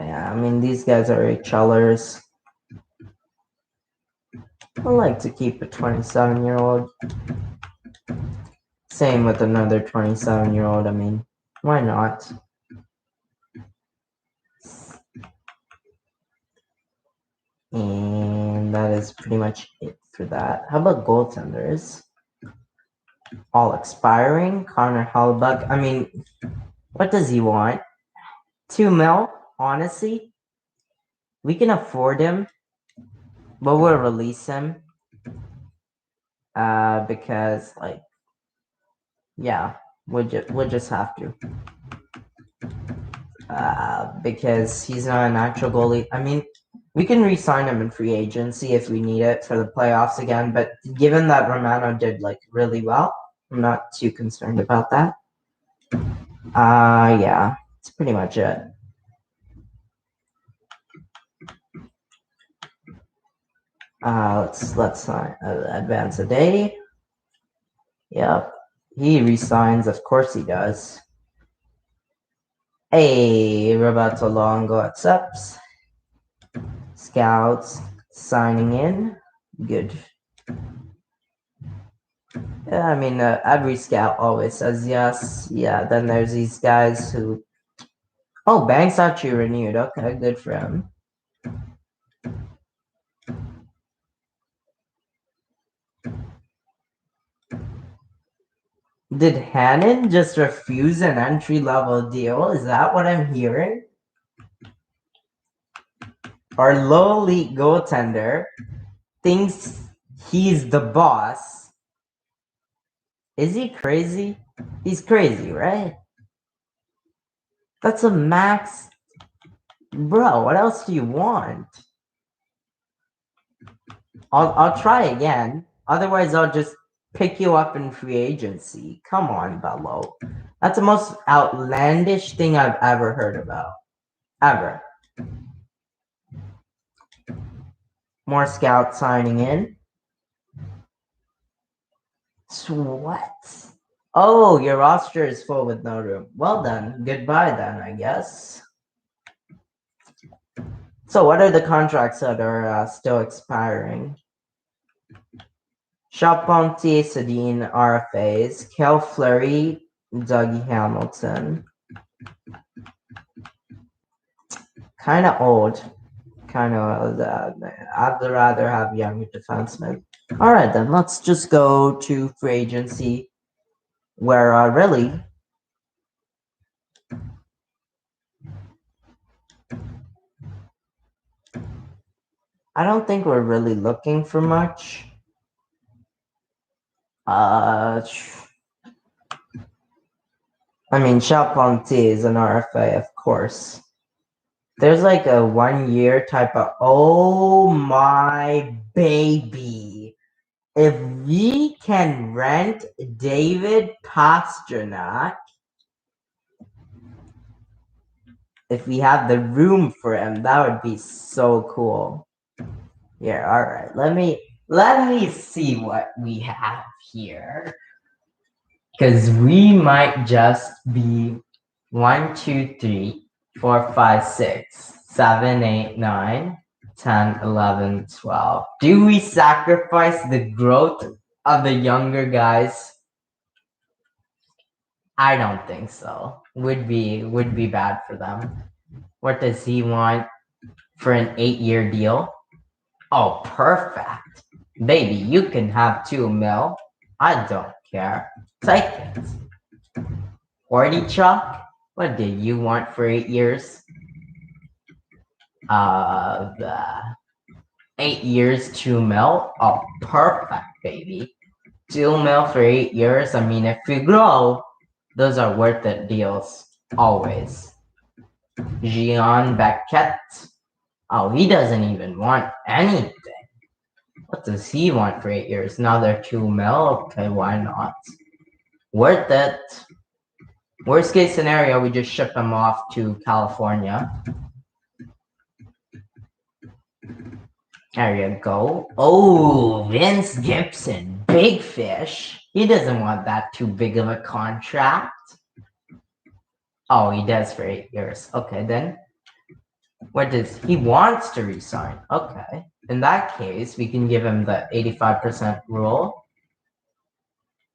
Yeah, I mean, these guys are HLers. I like to keep a 27-year-old. Same with another 27-year-old. I mean, why not? And that is pretty much it for that. How about goaltenders? All expiring. Connor Hellebuyck. I mean, what does he want? 2 mil? Honestly, we can afford him, but we'll release him. Because like, yeah, we'll just have to. Because he's not an actual goalie. I mean, we can re-sign him in free agency if we need it for the playoffs again, but given that Romano did like really well, I'm not too concerned about that. Yeah, that's pretty much it. Let's advance a day. Yep, he resigns. Of course he does. Hey, Roberto Longo accepts. Scouts signing in. Good. Yeah, I mean, every scout always says yes. Yeah, then there's these guys who... Oh, Banks actually renewed. Okay, good for him. Did Hannon just refuse an entry-level deal? Is that what I'm hearing? Our low-elite goaltender thinks he's the boss. Is he crazy? He's crazy, right? That's a max. Bro, what else do you want? I'll try again. Otherwise, I'll just pick you up in free agency. Come on, Bello. That's the most outlandish thing I've ever heard about. Ever. More scouts signing in. What? Oh, your roster is full with no room. Well done. Goodbye then, I guess. So what are the contracts that are still expiring? Charpentier, Sedin, RFAs, Kel Fleury, Dougie Hamilton. Kind of old. kind of I'd rather have younger defensemen. All right, then let's just go to free agency, where really I don't think we're really looking for much. I mean, Charpentier is an RFA, of course. There's like a 1 year type of. Oh my baby! If we can rent David Pastrnak, if we have the room for him, that would be so cool. Yeah, all right. Let me see what we have here, because we might just be 1, 2, 3, 4, 5, 6, 7, 8, 9, 10, 11, 12. Do we sacrifice the growth of the younger guys? I don't think so. Would be bad for them. What does he want for an 8-year deal? Oh, perfect. Baby, you can have 2 mil. I don't care. Take it. 40 Chuck? What did you want for 8 years? 8 years, 2 mil? Oh, perfect, baby. 2 mil for 8 years. I mean, if we grow, those are worth it deals. Always. Gian Beckett. Oh, he doesn't even want anything. What does he want for 8 years? Another 2 mil? Okay, why not? Worth it. Worst case scenario, we just ship him off to California. There you go. Oh, Vince Gibson. Big fish. He doesn't want that too big of a contract. Oh, he does for 8 years. Okay, then. What does he wants to resign? Okay. In that case, we can give him the 85% rule.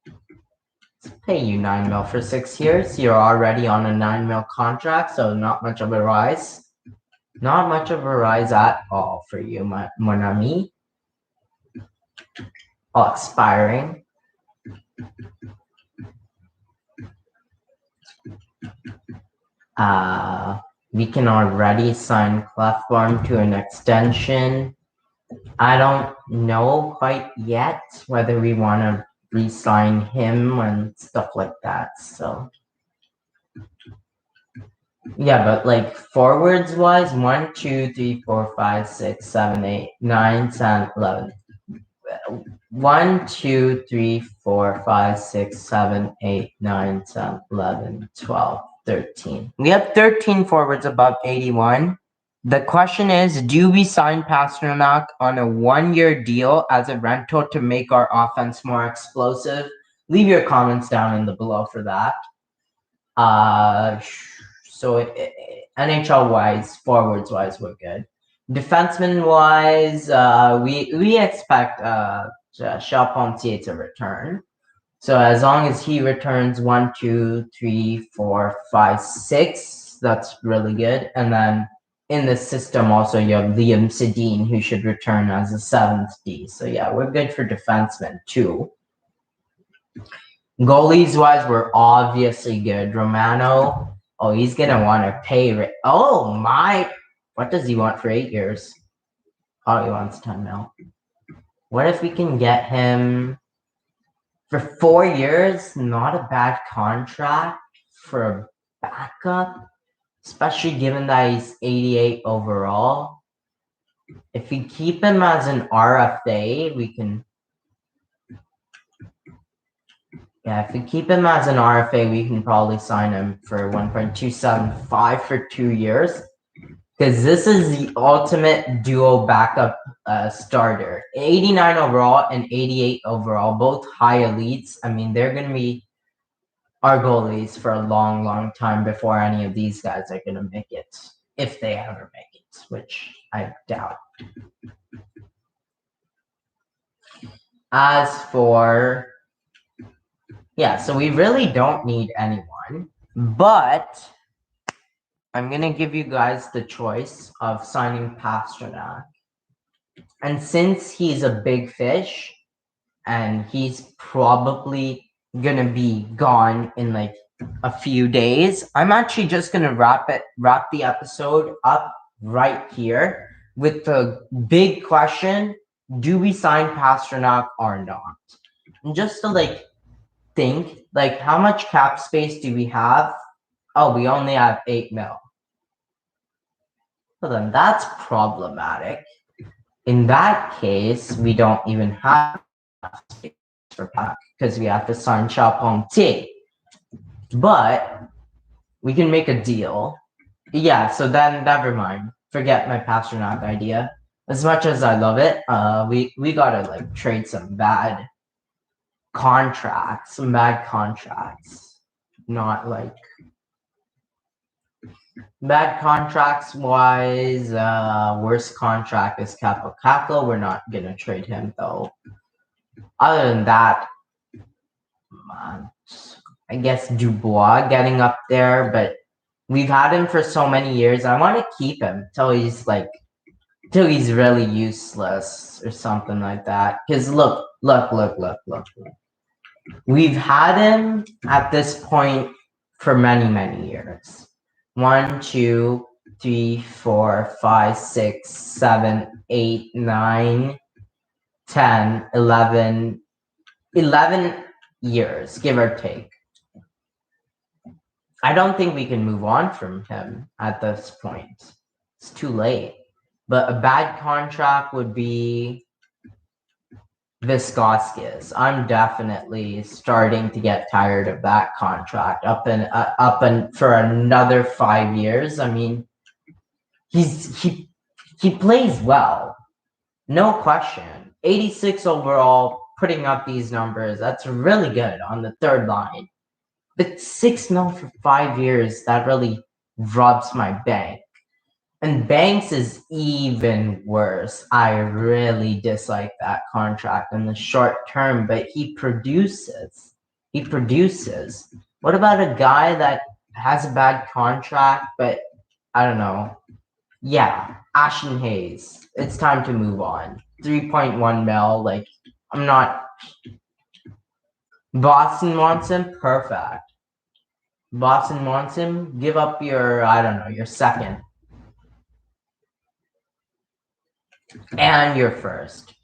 Let's pay you 9 mil for 6 years. You're already on a 9 mil contract, so not much of a rise. Not much of a rise at all for you, mon ami. Oh, expiring. We can already sign Clefbaum to an extension. I don't know quite yet whether we want to re-sign him and stuff like that. So yeah, but like forwards wise, 1, 2, 3, 4, 5, 6, 7, 8, 9, 10, 11. 1, 2, 3, 4, 5, 6, 7, 8, 9, 10, 11, 12, 13. We have 13 forwards above 81. The question is, do we sign Pastrnak on a 1-year deal as a rental to make our offense more explosive? Leave your comments down in the below for that. So NHL-wise, forwards-wise, we're good. Defenseman-wise, we expect Charpentier to return. So as long as he returns 1, 2, 3, 4, 5, 6, that's really good. And then in the system also you have Liam Sedin, who should return as a 7th D. So yeah, we're good for defensemen too. Goalies wise, we're obviously good. Romano, oh, he's gonna want to pay. Oh my, what does he want for 8 years? Oh, he wants 10 mil. What if we can get him for 4 years? Not a bad contract for a backup, especially given that he's 88 overall. If we keep him as an RFA, we can. Yeah, if we keep him as an RFA, we can probably sign him for 1.275 for 2 years. Because this is the ultimate duo backup starter. 89 overall and 88 overall, both high elites. I mean, they're going to be our goalies for a long, long time before any of these guys are going to make it. If they ever make it, which I doubt. As for... Yeah, so we really don't need anyone. But I'm gonna give you guys the choice of signing Pastrnak. And since he's a big fish and he's probably gonna be gone in like a few days, I'm actually just gonna wrap the episode up right here with the big question: do we sign Pastrnak or not? And just to like think, like, how much cap space do we have? Oh, we only have 8 mil. Well, then that's problematic. In that case, we don't even have space for Pack because we have to sign Charpentier. But we can make a deal. Yeah, so then never mind. Forget my Pasternak idea. As much as I love it, we gotta like trade some bad contracts. Not like bad contracts wise. Worst contract is Capo Caco. We're not gonna trade him though. Other than that, I guess Dubois getting up there, but we've had him for so many years. I want to keep him till he's really useless or something like that. Because look. We've had him at this point for many, many years. 1, 2, 3, 4, 5, 6, 7, 8, 9, 10, 11 years, give or take. I don't think we can move on from him at this point. It's too late. But a bad contract would be Viscoskis. I'm definitely starting to get tired of that contract. Up and for another 5 years. I mean, he plays well, no question. 86 overall, putting up these numbers. That's really good on the third line. But 6 mil for 5 years, that really robs my bank. And Banks is even worse. I really dislike that contract in the short term, but he produces. What about a guy that has a bad contract, but I don't know. Yeah, Ashton Hayes. It's time to move on. 3.1 mil. Like, I'm not. Boston wants him. Perfect. Boston wants him. Give up your, I don't know, your second. And your first.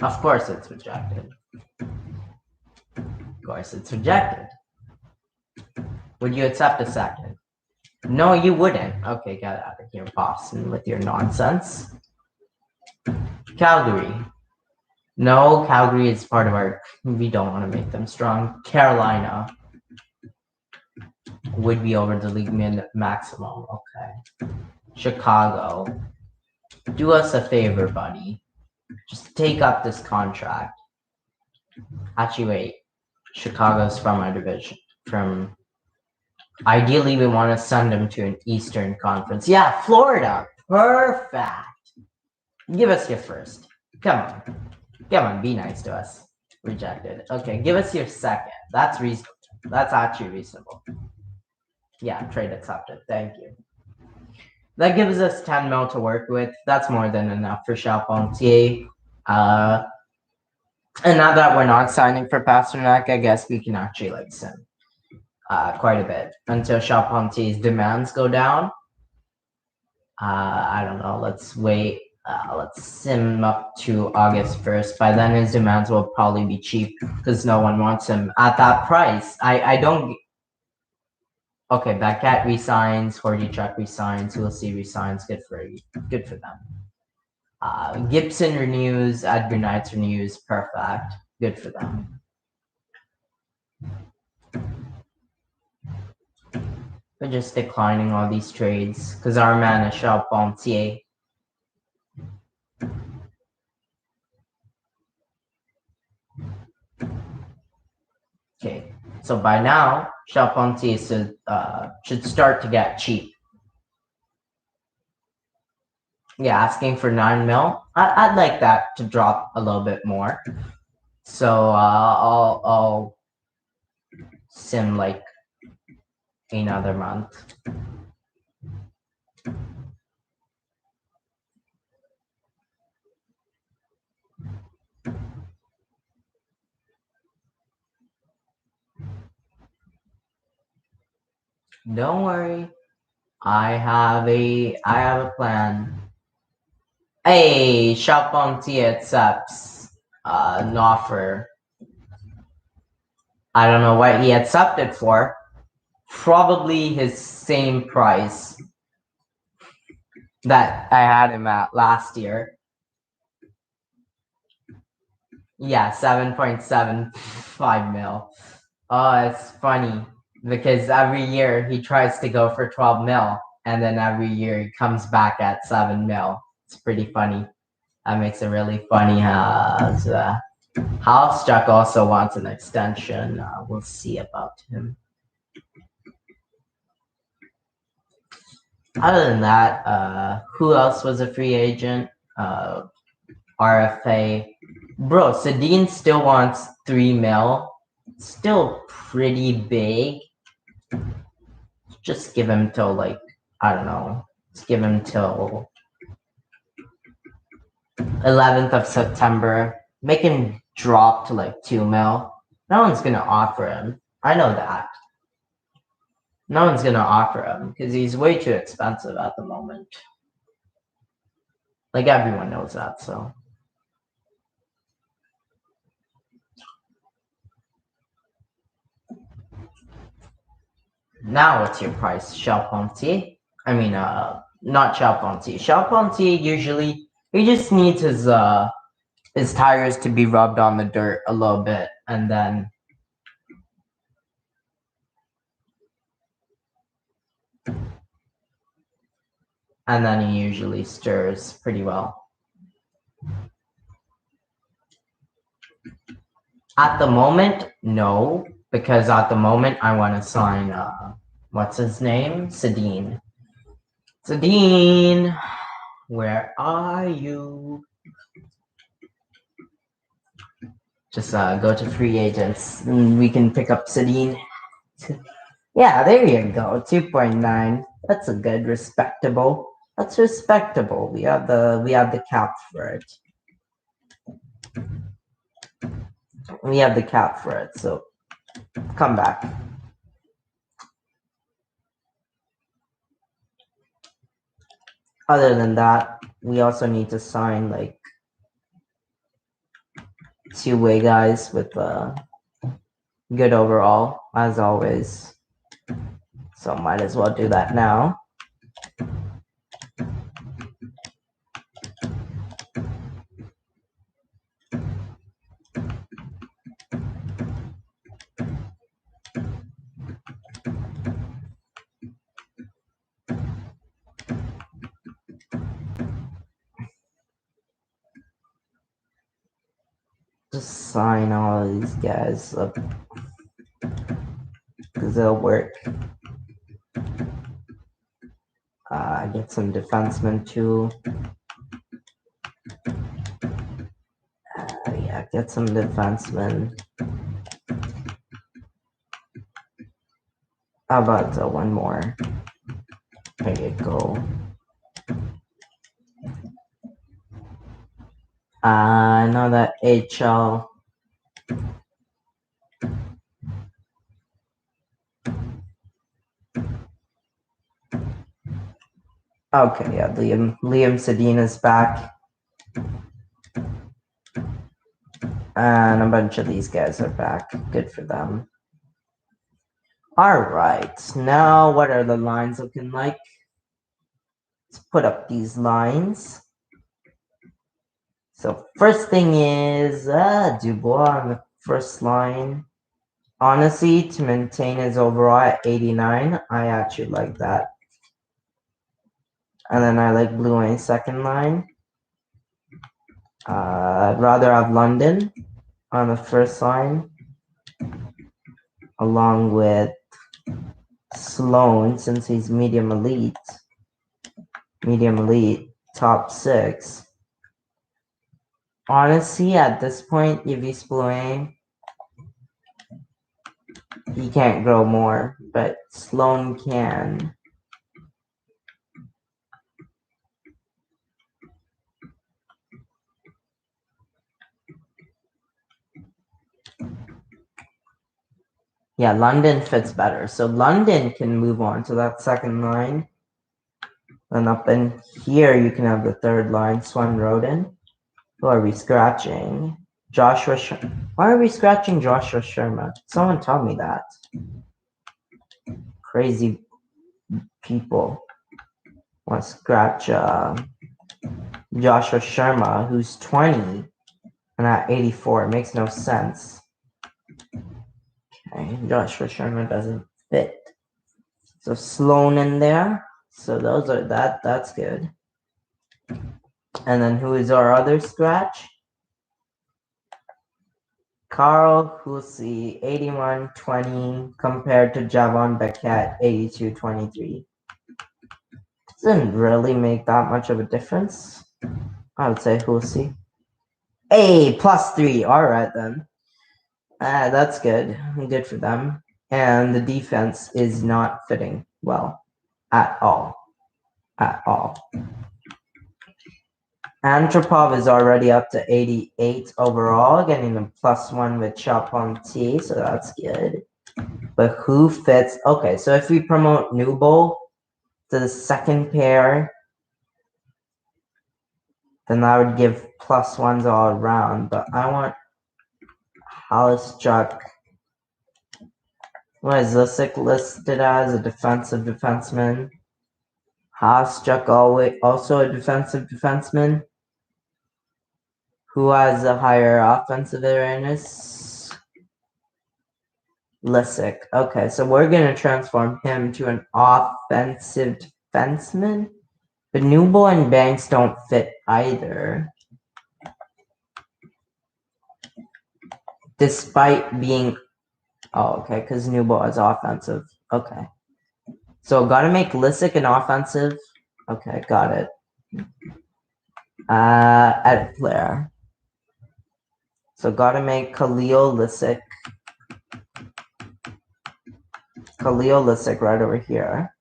Of course it's rejected. Would you accept a second? No, you wouldn't. Okay, get out of here, Boston, with your nonsense. Calgary. No, Calgary is part of our... We don't want to make them strong. Carolina would be over the league maximum. Okay. Chicago. Do us a favor, buddy. Just take up this contract. Actually, wait. Chicago's from our division. Ideally, we want to send them to an Eastern Conference. Yeah, Florida. Perfect. Give us your first. Come on, be nice to us. Rejected. Okay, give us your second. That's reasonable. That's actually reasonable. Yeah, trade accepted. Thank you. That gives us 10 mil to work with. That's more than enough for Charpentier. And now that we're not signing for Pasternak, I guess we can actually like send quite a bit until Charpentier's demands go down. I don't know. Let's wait. Let's sim up to August 1st. By then, his demands will probably be cheap because no one wants him at that price. I don't. Okay, Backcat resigns. Hordichuk resigns. We'll see resigns. Good for them. Gibson renews. Edgar Knights renews. Perfect. Good for them. We're just declining all these trades because our man is Charpentier. Okay, so by now, Charpentier should start to get cheap. Yeah, asking for 9 mil. I'd like that to drop a little bit more. So I'll sim like another month. Don't worry. I have a plan. Hey, Shaponti accepts an offer. I don't know what he accepted for. Probably his same price that I had him at last year. Yeah, 7.75 mil. Oh, it's funny because every year he tries to go for 12 mil, and then every year he comes back at 7 mil. It's pretty funny. That makes it really funny. Housejack also wants an extension. We'll see about him. Other than that, who else was a free agent? RFA. Bro, Sedin still wants 3 mil. Still pretty big. Just give him till like, I don't know. Just give him till 11th of September. Make him drop to like 2 mil. No one's gonna offer him. I know that. No one's gonna offer him because he's way too expensive at the moment. Like everyone knows that, so. Now what's your price? Shalponti? I mean, not Shalponti. Shalponti usually, he just needs his tires to be rubbed on the dirt a little bit, and then he usually stirs pretty well. At the moment, no, because at the moment I want to sign what's his name? Sedin. Sedin, where are you? Just go to free agents and we can pick up Sedin. Yeah, there you go. 2.9. That's a good, respectable. That's respectable. We have the cap for it. We have the cap for it, so come back. Other than that, we also need to sign like two-way guys with good overall, as always. So might as well do that now. Just sign all these guys up because it'll work. Get some defensemen too. Yeah, get some defensemen. How about one more? There you go. Now that HL. Okay, yeah, Liam Sedin is back. And a bunch of these guys are back. Good for them. Alright, now what are the lines looking like? Let's put up these lines. So first thing is Dubois on the first line. Honestly, to maintain his overall at 89, I actually like that. And then I like Blue Wayne second line. I'd rather have London on the first line, along with Sloan, since he's medium elite, top 6. Honestly, at this point, Yves Blouin He can't grow more, but Sloan can. Yeah, London fits better. So London can move on to that second line. And up in here, you can have the third line, Swan Roden. Who are we scratching? Joshua Sharma. Why are we scratching Joshua Sharma? Someone tell me that. Crazy people want to scratch Joshua Sharma, who's 20 and at 84. It makes no sense. Okay, Joshua Sharma doesn't fit. So Sloan in there. So those are that's good. And then who is our other scratch? Carl Hussey, 81-20 compared to Javon Beckett, 82-23. Doesn't really make that much of a difference. I would say Hussey. Hey, +3. All right then. That's good. Good for them. And the defense is not fitting well at all. At all. Antropov is already up to 88 overall, getting a +1 with Charpentier, so that's good. But who fits? Okay, so if we promote Newbold to the second pair, then that would give +1s all around. But I want Halistruck. What is Lissick listed as? A defensive defenseman. Halistruck also a defensive defenseman. Who has a higher offensive awareness? Lissick. Okay, so we're going to transform him to an offensive defenseman. But Newbold and Banks don't fit either. Despite being... Oh, okay, because Newbold is offensive. Okay. So got to make Lissick an offensive. Okay, got it. Edit player. So got to make Khalil Lissick. Khalil Lissick right over here.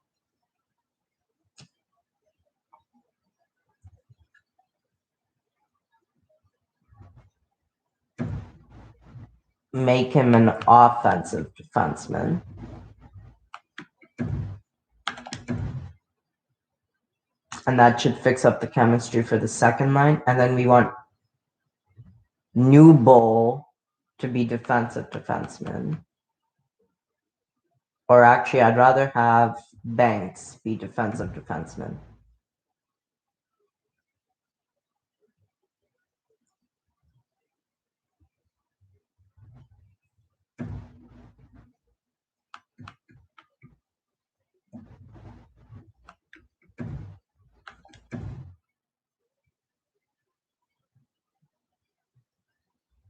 Make him an offensive defenseman. And that should fix up the chemistry for the second line. And then we want Newbold to be defensive defenseman. Or actually, I'd rather have Banks be defensive defenseman.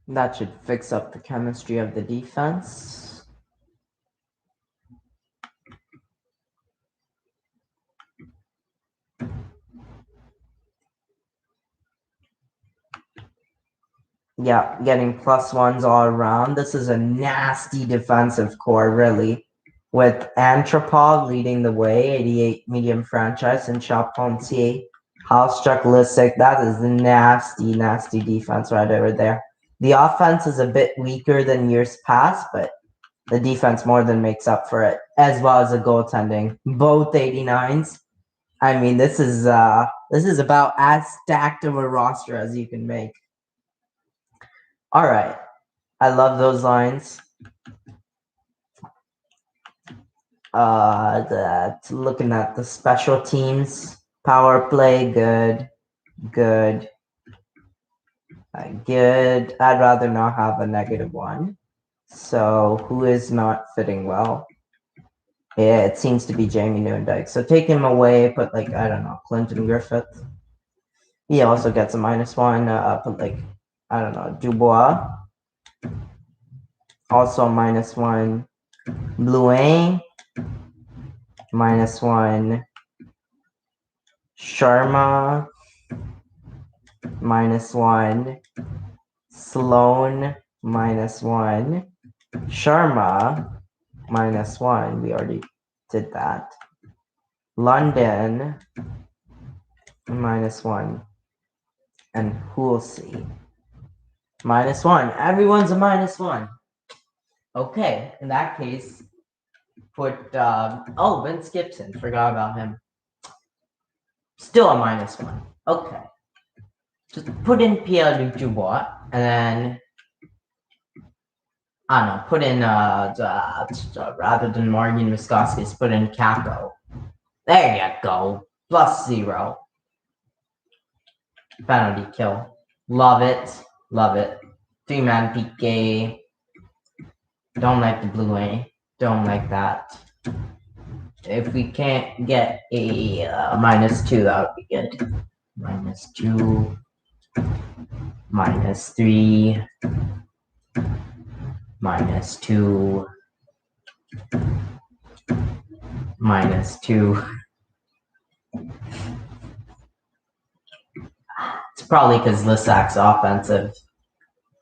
That should fix up the chemistry of the defense. Yeah, getting +1s all around. This is a nasty defensive core, really. With Antropov leading the way, 88 medium franchise, and Charpentier, Halistruck, Lissick. That is nasty, nasty defense right over there. The offense is a bit weaker than years past, but the defense more than makes up for it, as well as the goaltending. Both 89s. I mean, this is about as stacked of a roster as you can make. All right. I love those lines. Looking at the special teams, power play, good. Good. I'd rather not have a -1. So who is not fitting well? Yeah, it seems to be Jamie Newendike. So take him away, put like, I don't know, Clinton Griffith. He also gets a -1. Put like, I don't know, Dubois. Also -1. Bluin. -1. Sharma. -1. Sloan. -1. Sharma. -1. We already did that. London, -1. And Hulsey, -1. Everyone's a -1. Okay, in that case, put, oh, Vince Gibson. Forgot about him. Still a -1. Okay. Just put in Pierre-Luc Dubois, and then I don't know, put in rather than Morgan Muskoskis, put in Capo. There you go. +0. Penalty kill. Love it. Love it. 3-man PK. Don't like the blue A. Don't like that. If we can't get a -2, that would be good. -2. -3. -2. -2. It's probably because Lissak's offensive.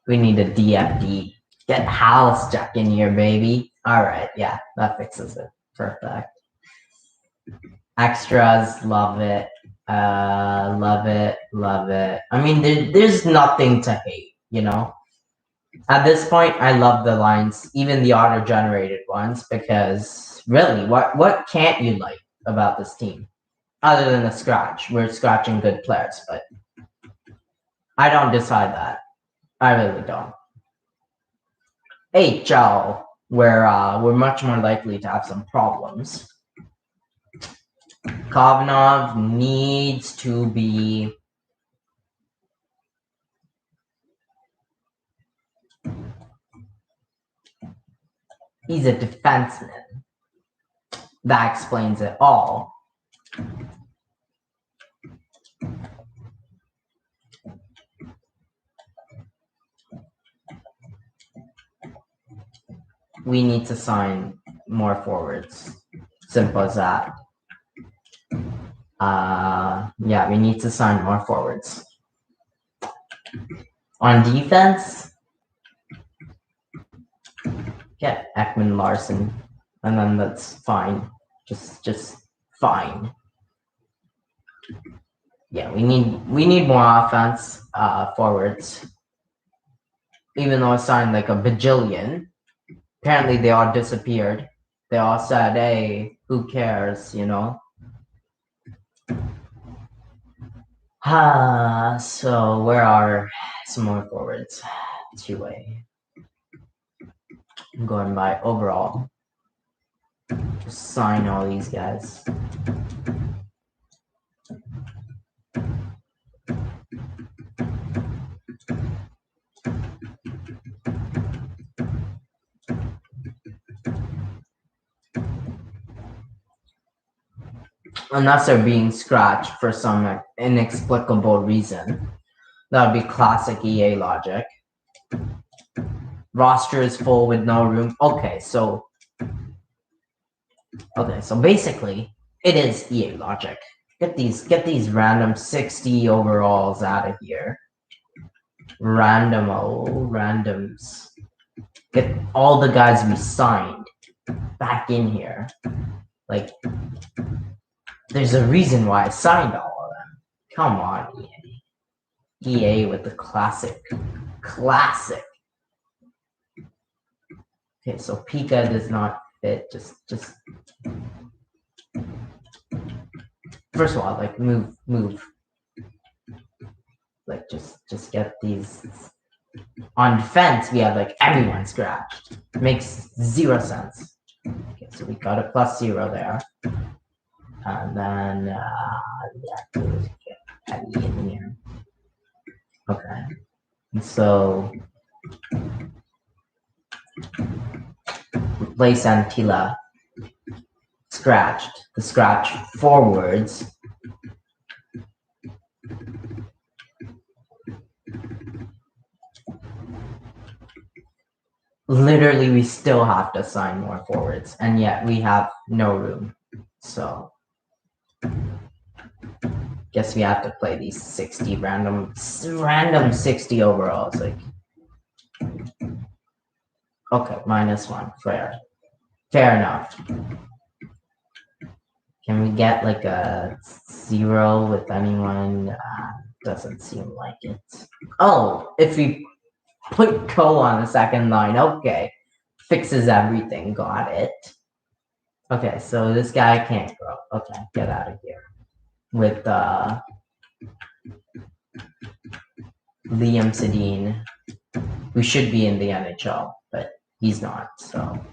We need a DFD. Get Halsjack in here, baby. Alright, yeah, that fixes it. Perfect. Extras, love it. Love it, love it. I mean, there's nothing to hate, you know? At this point, I love the lines, even the auto-generated ones, because really, what can't you like about this team? Other than the scratch. We're scratching good players, but I don't decide that. I really don't. HL, where we're much more likely to have some problems. Kovanov needs to be he's a defenseman. That explains it all. We need to sign more forwards. Simple as that. Yeah, we need to sign more forwards. On defense, get Ekman Larson, and then that's fine. Just fine. Yeah, we need more offense, forwards. Even though I signed like a bajillion, apparently they all disappeared. They all said, "Hey, who cares?" You know. So where are some more forwards? 2A. I'm going by overall. Just sign all these guys. Unless they're being scratched for some inexplicable reason. That would be classic EA logic. Roster is full with no room. Okay, so basically it is EA logic. Get these random 60 overalls out of here. Randoms. Get all the guys we signed back in here. Like, there's a reason why I signed all of them. Come on, EA. EA with the classic. Okay, so Pika does not fit. Just first of all, like move. Like just get these. On defense, we have like everyone scratched. Makes 0 sense. Okay, so we got a +0 there. And then yeah, get Eddie in here. Okay. And so replace Antila. Scratched. The scratch forwards. Literally, we still have to sign more forwards, and yet we have no room. So, guess we have to play these 60 random 60 overalls. Like, okay, -1, fair. Fair enough. Can we get like a 0 with anyone? Doesn't seem like it. Oh, if we put Ko on the second line, okay. Fixes everything, got it. Okay, so this guy can't grow. Okay, get out of here. With Liam Sedin, who should be in the NHL, but he's not, so.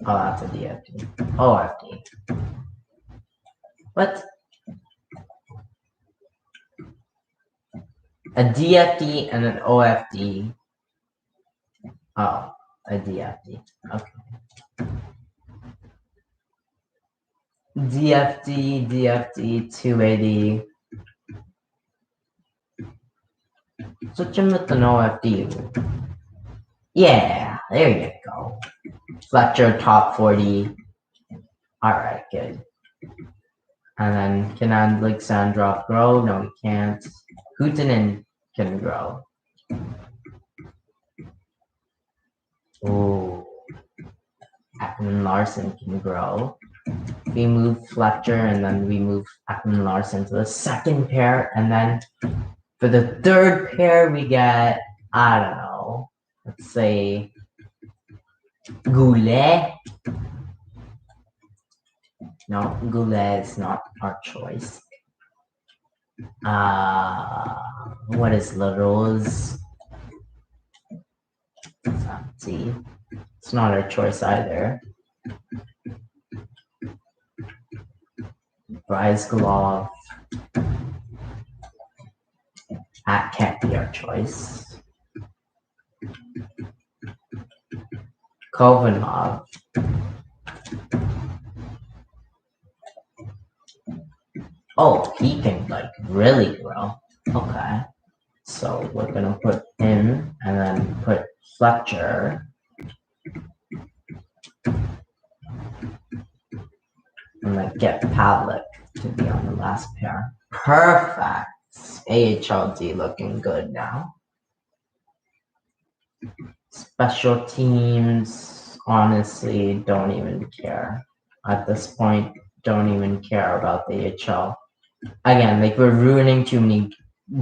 Oh, that's a DFT. OFT. What? A DFT and an OFT. Oh, a DFT. Okay. DFT, 280. Switch him with an OFT. Yeah, there you go. Fletcher, top 40. Alright, good. And then can Alexandrov grow? No, he can't. Huhtinen can grow. Ooh. Ekman Larson can grow. We move Fletcher and then we move Ekman Larson to the second pair. And then for the third pair, we get, I don't know, let's say Goulet. No, Goulet is not our choice. What is La Rose? Let's see. It's not our choice either. Bryce Glove. That can't be our choice. Kovanov. Oh, he can like really grow. Okay. So we're gonna put him and then put Fletcher. And like get Pavlik to be on the last pair. Perfect. AHLD looking good now. Special teams, honestly, don't even care. At this point, don't even care about the AHL. Again, like we're ruining too many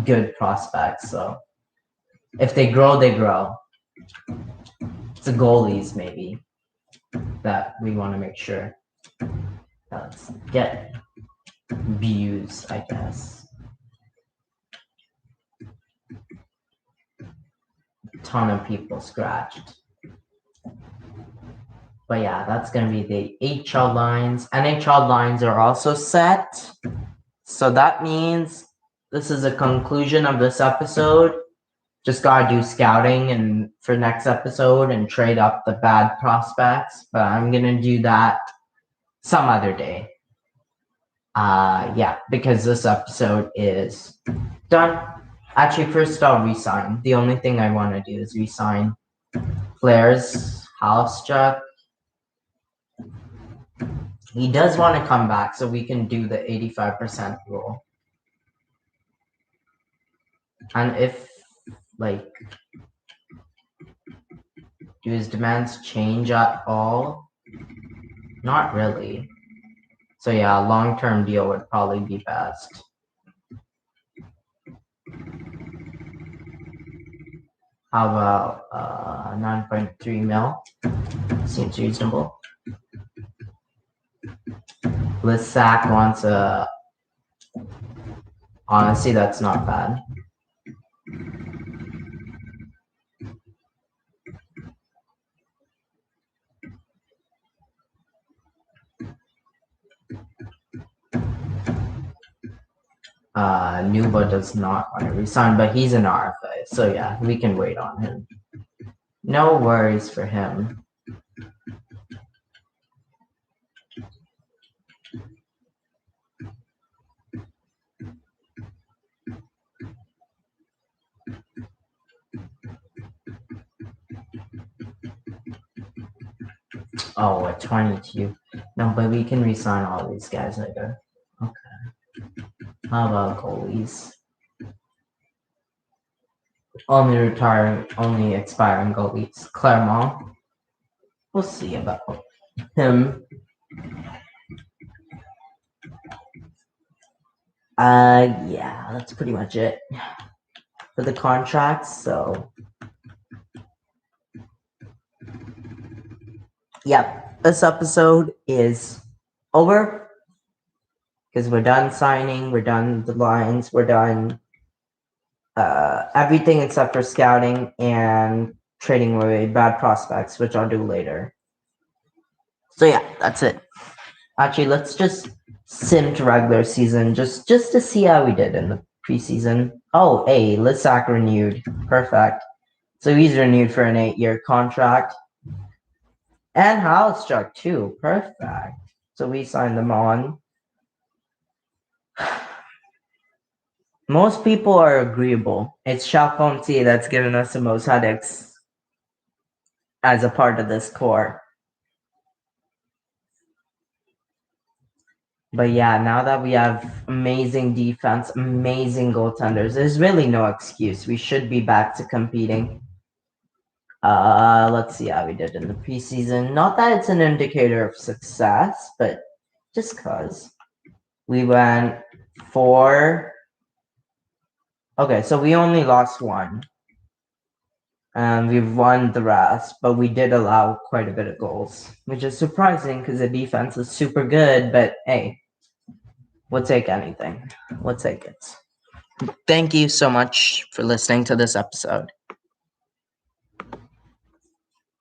good prospects, so if they grow, they grow. It's the goalies maybe that we want to make sure. Let's get views, I guess. Ton of people scratched. But yeah, that's gonna be the HL lines. NHL lines are also set. So that means this is a conclusion of this episode. Just gotta do scouting and for next episode and trade up the bad prospects. But I'm gonna do that some other day. Yeah, because this episode is done. Actually, first I'll resign. The only thing I want to do is resign Flair's Halfstruck. He does want to come back, so we can do the 85% rule. And if, like, do his demands change at all? Not really. So yeah, a long-term deal would probably be best. How about 9.3 mil? Seems reasonable. Lissac wants a... Honestly, that's not bad. Nuba does not want to resign, but he's an RFA, so yeah, we can wait on him. No worries for him. Oh, at 22. No, but we can resign all these guys later. Okay. How about goalies? Only expiring goalies. Clermont. We'll see about him. Yeah, that's pretty much it for the contracts. So, yep, this episode is over because we're done signing, we're done the lines, we're done everything except for scouting and trading away bad prospects, which I'll do later. So yeah, that's it. Actually, let's just sim to regular season just to see how we did in the preseason. Oh, hey, Lissac renewed. Perfect. So he's renewed for an 8-year contract. And Halstruck too. Perfect. So we signed them on. Most people are agreeable. It's Chaponti that's given us the most headaches as a part of this core. But yeah, now that we have amazing defense, amazing goaltenders, there's really no excuse. We should be back to competing. Let's see how we did in the preseason. Not that it's an indicator of success, but just cause we went 4. Okay, so we only lost 1. And we've won the rest, but we did allow quite a bit of goals, which is surprising because the defense is super good, but hey, we'll take anything. We'll take it. Thank you so much for listening to this episode.